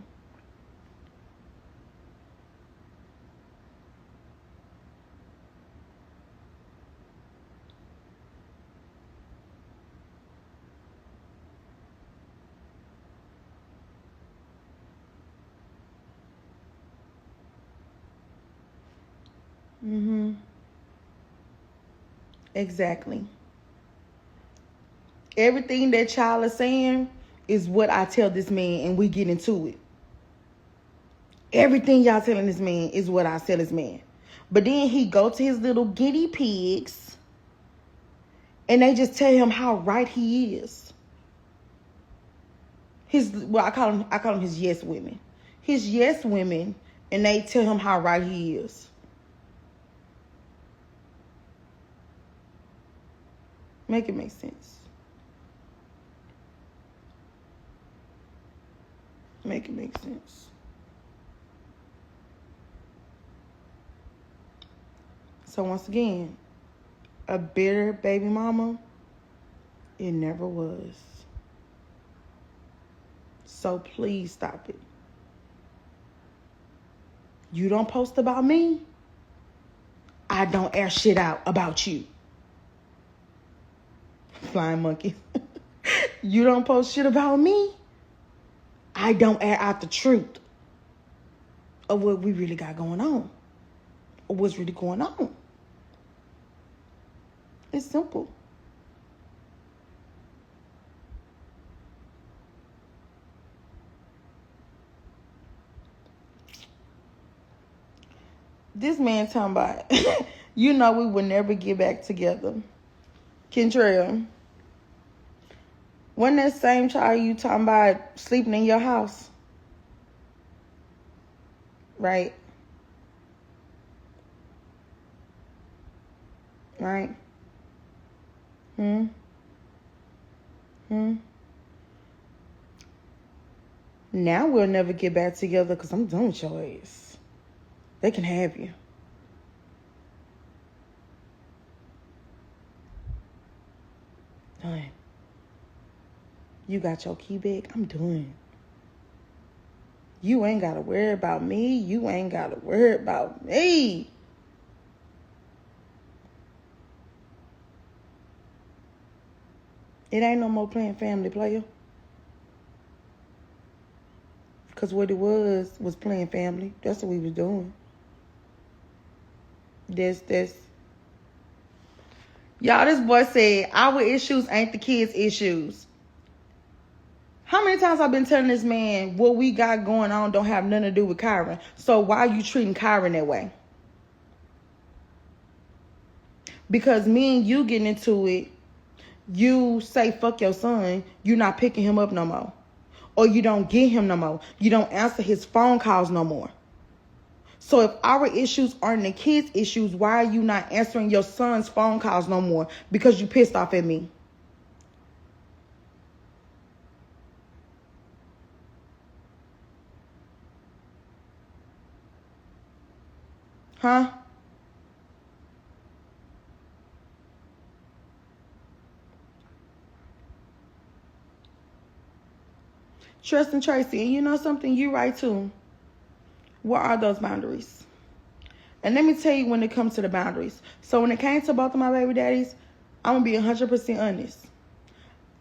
Exactly. Everything that child is saying is what I tell this man, and we get into it. Everything y'all telling this man is what I tell this man. But then he go to his little guinea pigs, and they just tell him how right he is. I call him his yes women. His yes women, and they tell him how right he is. Make it make sense. Make it make sense. So once again, a bitter baby mama, it never was. So please stop it. You don't post about me, I don't air shit out about you. flying monkeys. You don't post shit about me, I don't air out the truth of what we really got going on, or what's really going on. It's simple. This man talking about, you know we would never get back together. Kentrell, wasn't that same child you talking about sleeping in your house? Right? Right? Now we'll never get back together because I'm done with your ass. They can have you. Done. You got your key back. I'm done. You ain't got to worry about me. You ain't got to worry about me. It ain't no more playing family, player. Because what it was playing family. That's what we was doing. Y'all, this boy said, our issues ain't the kids' issues. How many times I've been telling this man what we got going on don't have nothing to do with Kyron? So why are you treating Kyron that way? Because me and you getting into it, you say fuck your son, you're not picking him up no more. Or you don't get him no more. You don't answer his phone calls no more. So if our issues aren't the kids' issues, why are you not answering your son's phone calls no more? Because you pissed off at me. Huh? Tristan Tracy, and you know something? You right too. What are those boundaries? And let me tell you when it comes to the boundaries. So when it came to both of my baby daddies, I'm going to be 100% honest.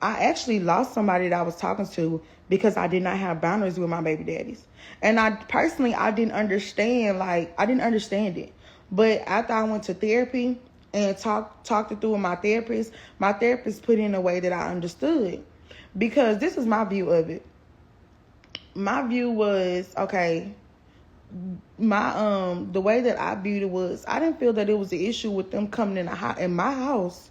I actually lost somebody that I was talking to because I did not have boundaries with my baby daddies. And I didn't understand it. But after I went to therapy and talked it through with my therapist put in a way that I understood. Because this is my view of it. My view was, okay, the way that I viewed it was, I didn't feel that it was an issue with them coming in my house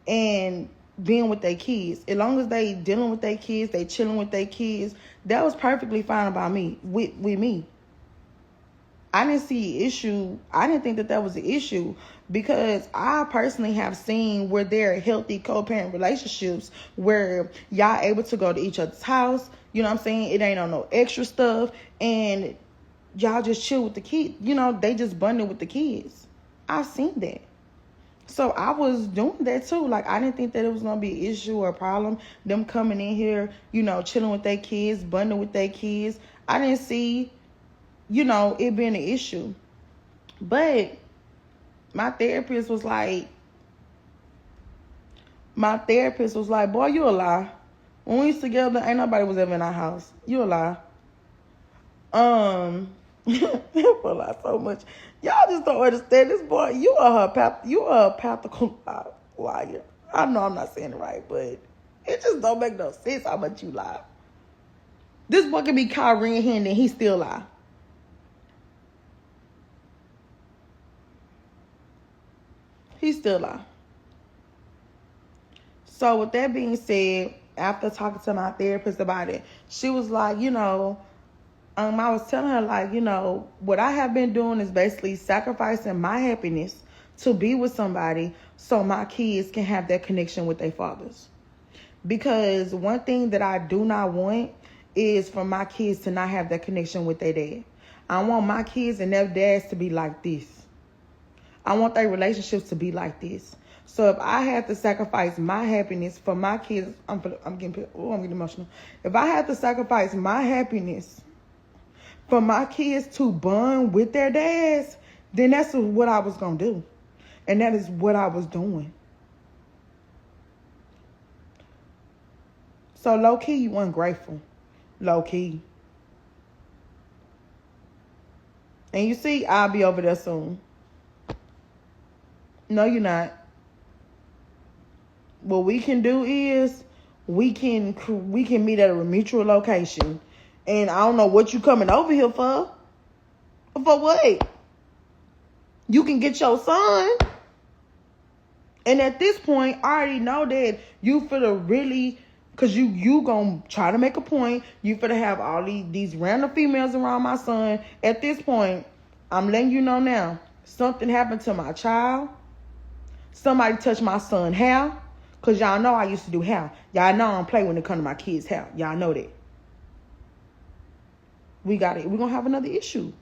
and being with their kids. As long as they dealing with their kids, they chilling with their kids, that was perfectly fine about me, with me. I didn't see an issue. I didn't think that was an issue because I personally have seen where there are healthy co-parent relationships where y'all able to go to each other's house. You know what I'm saying? It ain't on no extra stuff. And y'all just chill with the kids. You know, they just bonded with the kids. I've seen that. So I was doing that too. Like, I didn't think that it was going to be an issue or a problem. Them coming in here, you know, chilling with their kids, bonding with their kids. I didn't see, you know, it being an issue. But my therapist was like, boy, you a lie. When we was together, ain't nobody was ever in our house. You a lie. People lie so much. Y'all just don't understand this boy. You are a practical liar. I know I'm not saying it right, but it just don't make no sense how much you lie. This boy can be caught red-handed and he still lie. He still lie. So with that being said, after talking to my therapist about it, she was like, you know, I was telling her, like, you know, what I have been doing is basically sacrificing my happiness to be with somebody so my kids can have that connection with their fathers. Because one thing that I do not want is for my kids to not have that connection with their dad. I want my kids and their dads to be like this. I want their relationships to be like this. So if I have to sacrifice my happiness for my kids, I'm getting emotional. If I have to sacrifice my happiness for my kids to bond with their dads, then that's what I was going to do. And that is what I was doing. So low key, you ungrateful. Low key. And you see, I'll be over there soon. No, you're not. What we can do is we can meet at a mutual location. And I don't know what you coming over here for. For what? You can get your son. And at this point, I already know that you finna really, cause you gonna try to make a point. You finna have all these random females around my son. At this point, I'm letting you know now. Something happened to my child. Somebody touched my son's hair. Cause y'all know I used to do hair. Y'all know I don't play when it comes to my kids' hair. Y'all know that. We got it. We're gonna have another issue.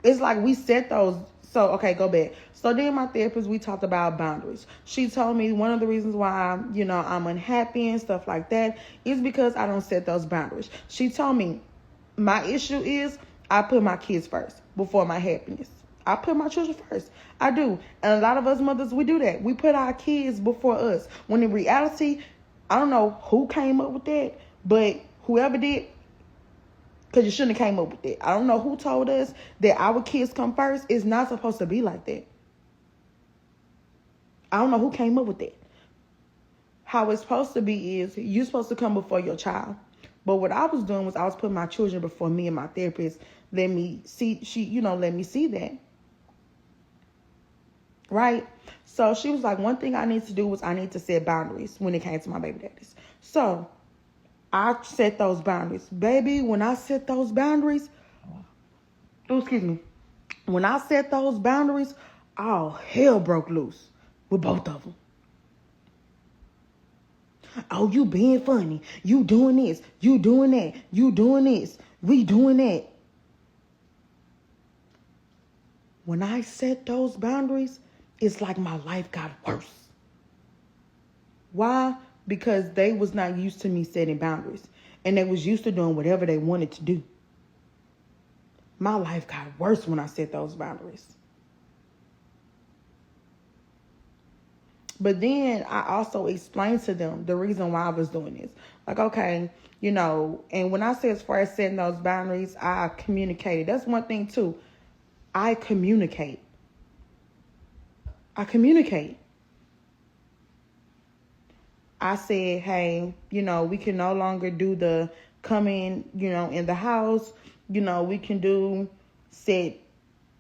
It's like we set those. So, okay, go back. So then my therapist, we talked about boundaries. She told me one of the reasons why, I'm unhappy and stuff like that is because I don't set those boundaries. She told me my issue is I put my kids first before my happiness. I put my children first. I do. And a lot of us mothers, we do that. We put our kids before us. When in reality, I don't know who came up with that, but whoever did, because you shouldn't have came up with that. I don't know who told us that our kids come first. It's not supposed to be like that. I don't know who came up with that. How it's supposed to be is you're supposed to come before your child. But what I was doing was I was putting my children before me, and my therapist let me see, let me see that. Right? So she was like, one thing I need to do was I need to set boundaries when it came to my baby daddies. So I set those boundaries. Baby, when I set those boundaries, when I set those boundaries, all hell broke loose with both of them. Oh, you being funny. You doing this. You doing that. You doing this. We doing that. When I set those boundaries, it's like my life got worse. Why? Because they was not used to me setting boundaries. And they was used to doing whatever they wanted to do. My life got worse when I set those boundaries. But then I also explained to them the reason why I was doing this. Like, okay, and when I say as far as setting those boundaries, I communicated. That's one thing too. I communicate. I said, hey, we can no longer do the come in, in the house. We can set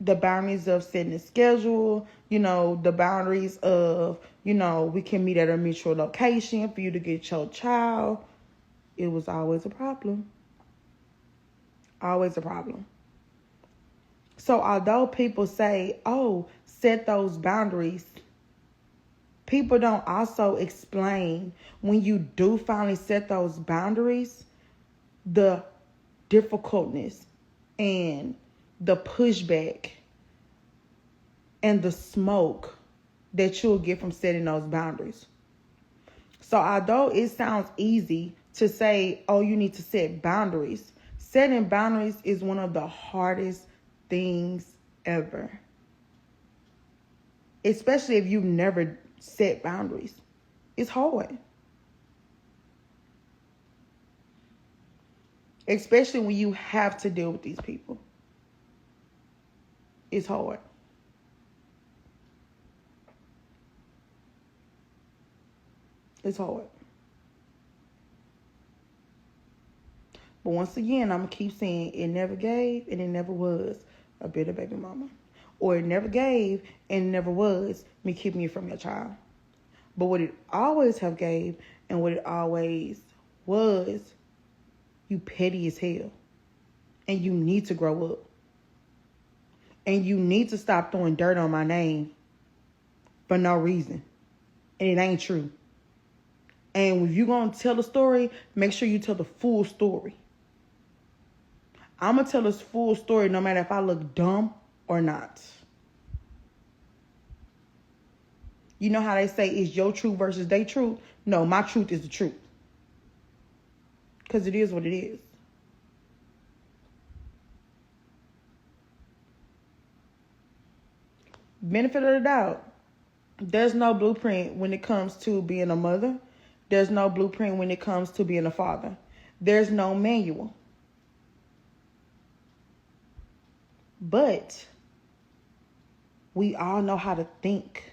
the boundaries of setting a schedule, the boundaries of, we can meet at a mutual location for you to get your child. It was always a problem. Always a problem. So although people say, oh, set those boundaries, people don't also explain when you do finally set those boundaries, the difficultness and the pushback and the smoke that you'll get from setting those boundaries. So although it sounds easy to say, oh, you need to set boundaries, setting boundaries is one of the hardest things ever. Especially if you've never set boundaries. It's hard. Especially when you have to deal with these people. It's hard. It's hard. But once again, I'm going to keep saying it never gave and it never was a bitter baby mama. Or it never gave and it never was me keeping you from your child. But what it always have gave and what it always was, you petty as hell. And you need to grow up. And you need to stop throwing dirt on my name for no reason. And it ain't true. And if you're going to tell a story, make sure you tell the full story. I'm going to tell this full story no matter if I look dumb or not. You know how they say it's your truth versus their truth? No, my truth is the truth. Because it is what it is. Benefit of the doubt. There's no blueprint when it comes to being a mother. There's no blueprint when it comes to being a father. There's no manual. But we all know how to think.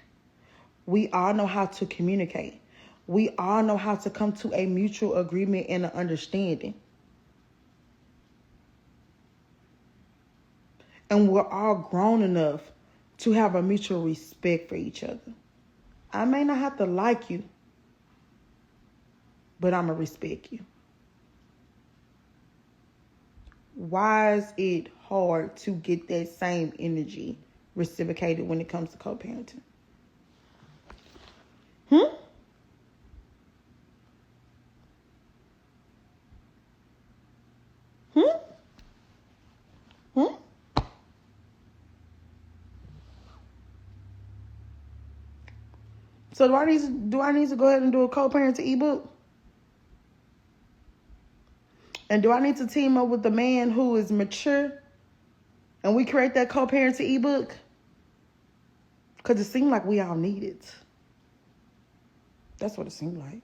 We all know how to communicate. We all know how to come to a mutual agreement and an understanding. And we're all grown enough to have a mutual respect for each other. I may not have to like you, but I'm going to respect you. Why is it hard to get that same energy reciprocated when it comes to co-parenting? Hmm? So do I need to go ahead and do a co-parenting ebook? And do I need to team up with the man who is mature and we create that co-parenting ebook? Because it seemed like we all need it. That's what it seemed like.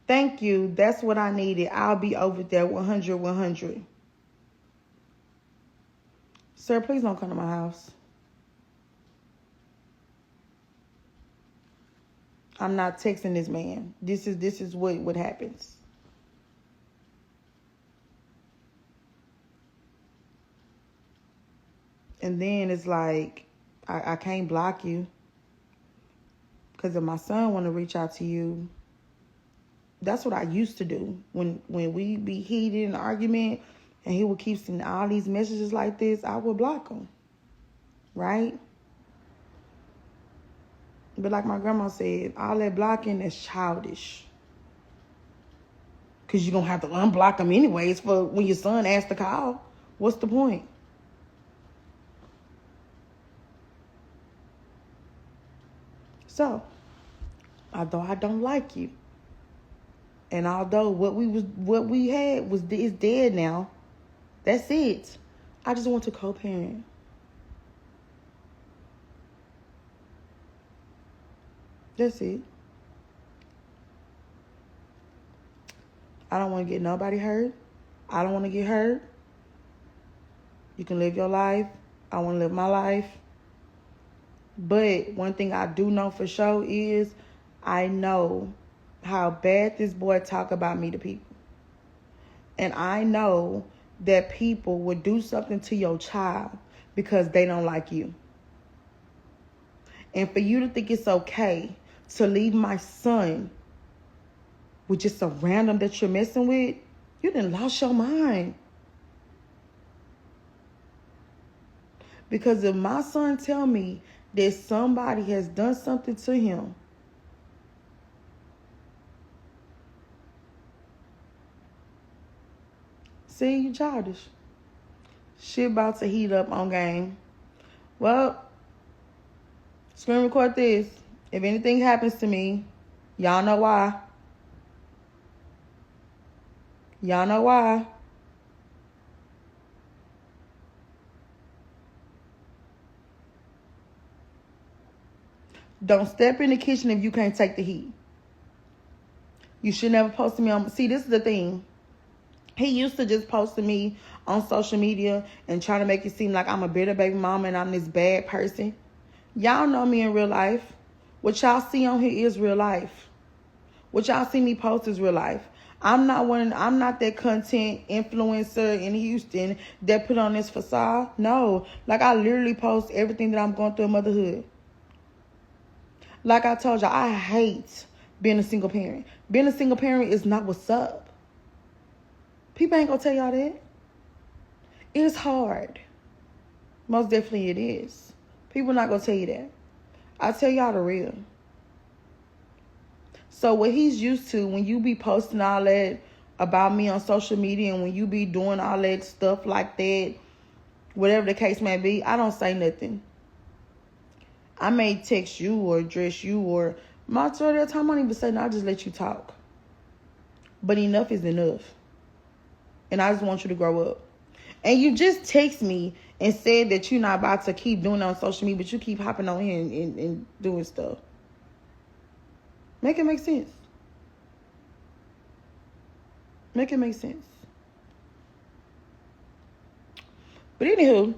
Thank you. That's what I needed. I'll be over there 100. Sir, please don't come to my house. I'm not texting this man. This is what happens. And then it's like, I can't block you. Because if my son want to reach out to you, that's what I used to do. When we be heated in an argument and he would keep sending all these messages like this, I would block him. Right? But like my grandma said, all that blocking is childish. Because you're going to have to unblock them anyways for when your son asks to call. What's the point? So, although I don't like you, and although what we had is dead now, that's it. I just want to co-parent. That's it. I don't want to get nobody hurt. I don't want to get hurt. You can live your life. I want to live my life. But one thing I do know for sure is I know how bad this boy talk about me to people. And I know that people would do something to your child because they don't like you. And for you to think it's okay to leave my son with just a random that you're messing with, you done lost your mind. Because if my son tell me that somebody has done something to him, see, you childish. Shit about to heat up on game. Well, screen record this. If anything happens to me, y'all know why. Y'all know why. Don't step in the kitchen if you can't take the heat. You should never post me on. See, this is the thing. He used to just post to me on social media and try to make it seem like I'm a bitter baby mama and I'm this bad person. Y'all know me in real life. What y'all see on here is real life. What y'all see me post is real life. I'm not that content influencer in Houston that put on this facade. No. Like, I literally post everything that I'm going through in motherhood. Like I told y'all, I hate being a single parent. Being a single parent is not what's up. People ain't gonna tell y'all that. It's hard. Most definitely it is. People not gonna tell you that. I tell y'all the real. So what he's used to, when you be posting all that about me on social media and when you be doing all that stuff like that, whatever the case may be, I don't say nothing. I may text you or address you, or majority of the time I don't even say no, I just let you talk. But enough is enough. and I just want you to grow up. And you just text me and said that you're not about to keep doing it on social media, but you keep hopping on here and doing stuff. Make it make sense. Make it make sense. But anywho,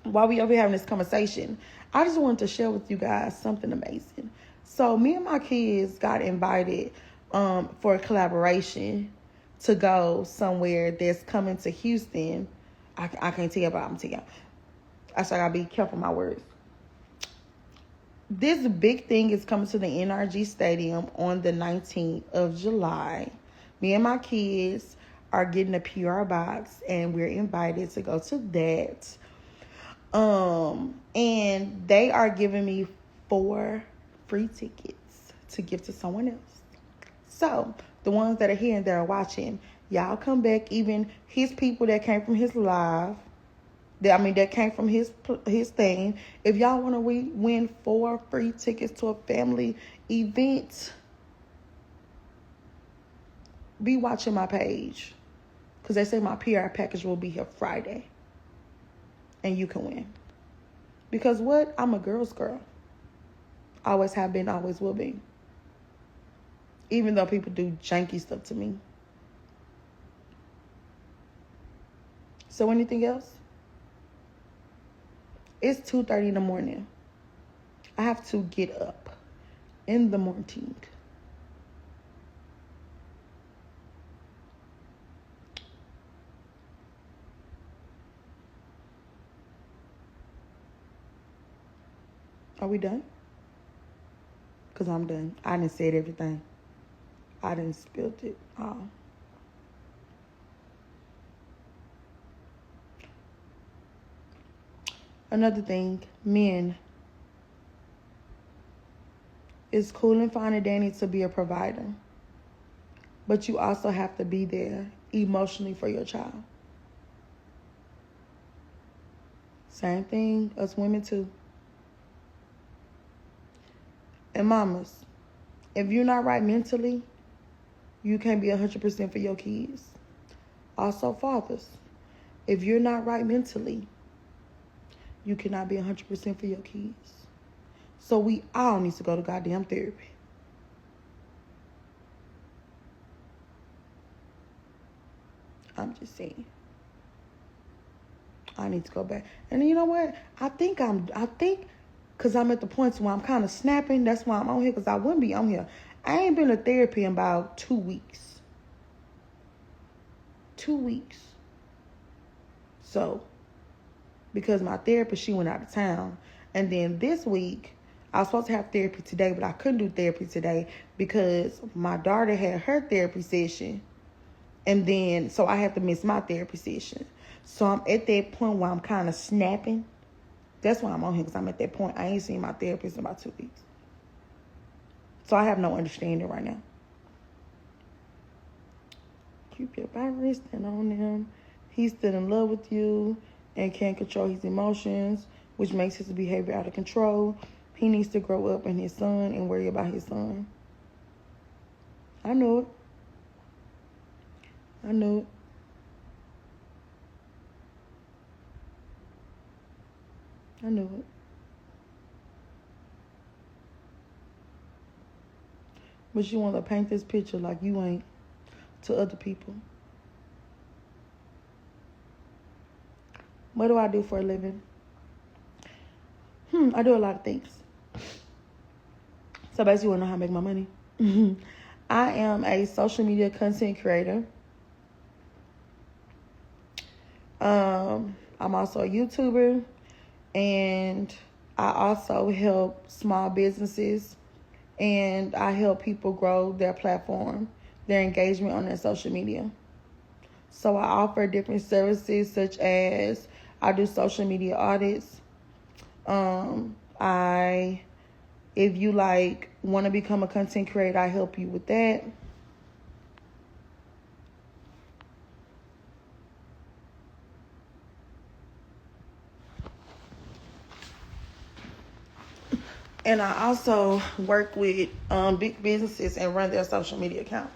while we over here having this conversation, I just wanted to share with you guys something amazing. So me and my kids got invited for a collaboration to go somewhere that's coming to Houston. I can't tell you about it. I'm telling you. I gotta be careful with my words. This big thing is coming to the NRG Stadium on the 19th of July. Me and my kids are getting a PR box, and we're invited to go to that. And they are giving me 4 free tickets to give to someone else. So the ones that are here and that are watching, y'all come back. Even his people that came from his live, that came from his thing. If y'all want to win 4 free tickets to a family event, be watching my page, because they say my PR package will be here Friday, and you can win. Because what? I'm a girl's girl. Always have been, always will be. Even though people do janky stuff to me. So anything else? It's 2:30 in the morning. I have to get up in the morning. Are we done? Because I'm done. I done said everything. I done spilled it all. Another thing, men. It's cool and fine and dandy to be a provider, but you also have to be there emotionally for your child. Same thing as women too. And mamas, if you're not right mentally, you can't be 100% for your kids. Also fathers, if you're not right mentally, you cannot be 100% for your kids. So we all need to go to goddamn therapy. I'm just saying. I need to go back. And you know what? I think, because I'm at the point where I'm kind of snapping. That's why I'm on here, because I wouldn't be on here. I ain't been to therapy in about 2 weeks. 2 weeks. So, because my therapist, she went out of town. And then this week, I was supposed to have therapy today, but I couldn't do therapy today because my daughter had her therapy session. And then, so I had to miss my therapy session. So I'm at that point where I'm kind of snapping. That's why I'm on here, because I'm at that point. I ain't seen my therapist in about 2 weeks. So I have no understanding right now. Keep your boundaries, stand on them. He's still in love with you and can't control his emotions, which makes his behavior out of control. He needs to grow up in his son and worry about his son. I know it. I know it. I know it. But you want to paint this picture like you ain't to other people. What do I do for a living? I do a lot of things. So basically, you want to know how I make my money? I am a social media content creator. I'm also a YouTuber, and I also help small businesses, and I help people grow their platform, their engagement on their social media. So I offer different services, such as I do social media audits. If you want to become a content creator, I help you with that. And I also work with big businesses and run their social media account.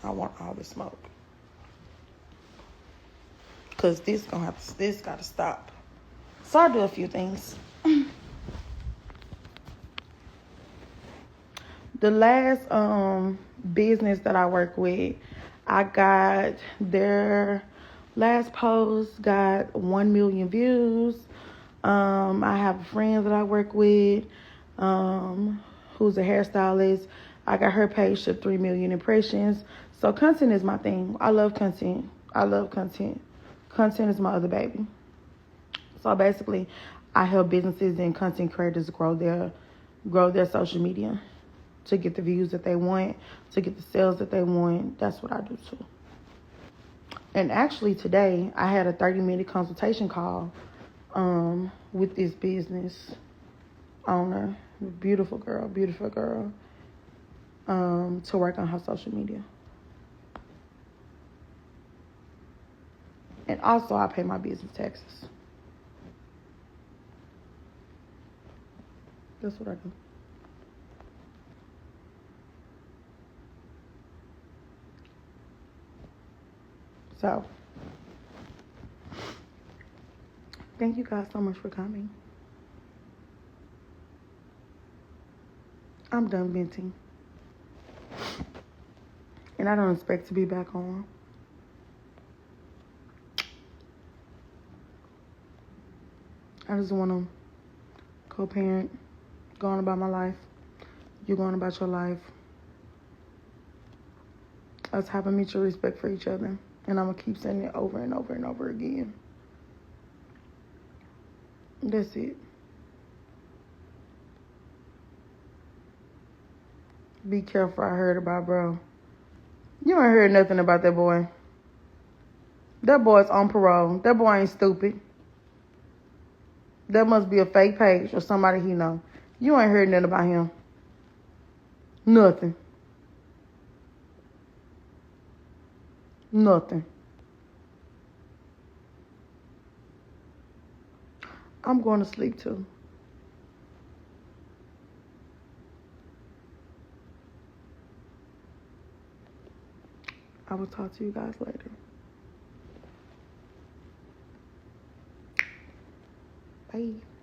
I want all the smoke. Cause this gotta stop. So I do a few things. The last business that I work with, I got their last post got 1 million views. I have a friend that I work with, who's a hairstylist. I got her page to 3 million impressions. So content is my thing. I love content. Content is my other baby. So basically, I help businesses and content creators grow their social media to get the views that they want, to get the sales that they want. That's what I do too. And actually today, I had a 30-minute consultation call with this business owner, beautiful girl, to work on her social media. And also, I pay my business taxes. That's what I do. So, thank you guys so much for coming. I'm done venting. And I don't expect to be back on. I just want to co-parent, go on about my life. You going about your life. Us having mutual respect for each other. And I'm going to keep saying it over and over and over again. That's it. Be careful, I heard about bro. You ain't heard nothing about that boy. That boy's on parole. That boy ain't stupid. That must be a fake page or somebody he know. You ain't heard nothing about him. Nothing. I'm going to sleep too. I will talk to you guys later. Bye.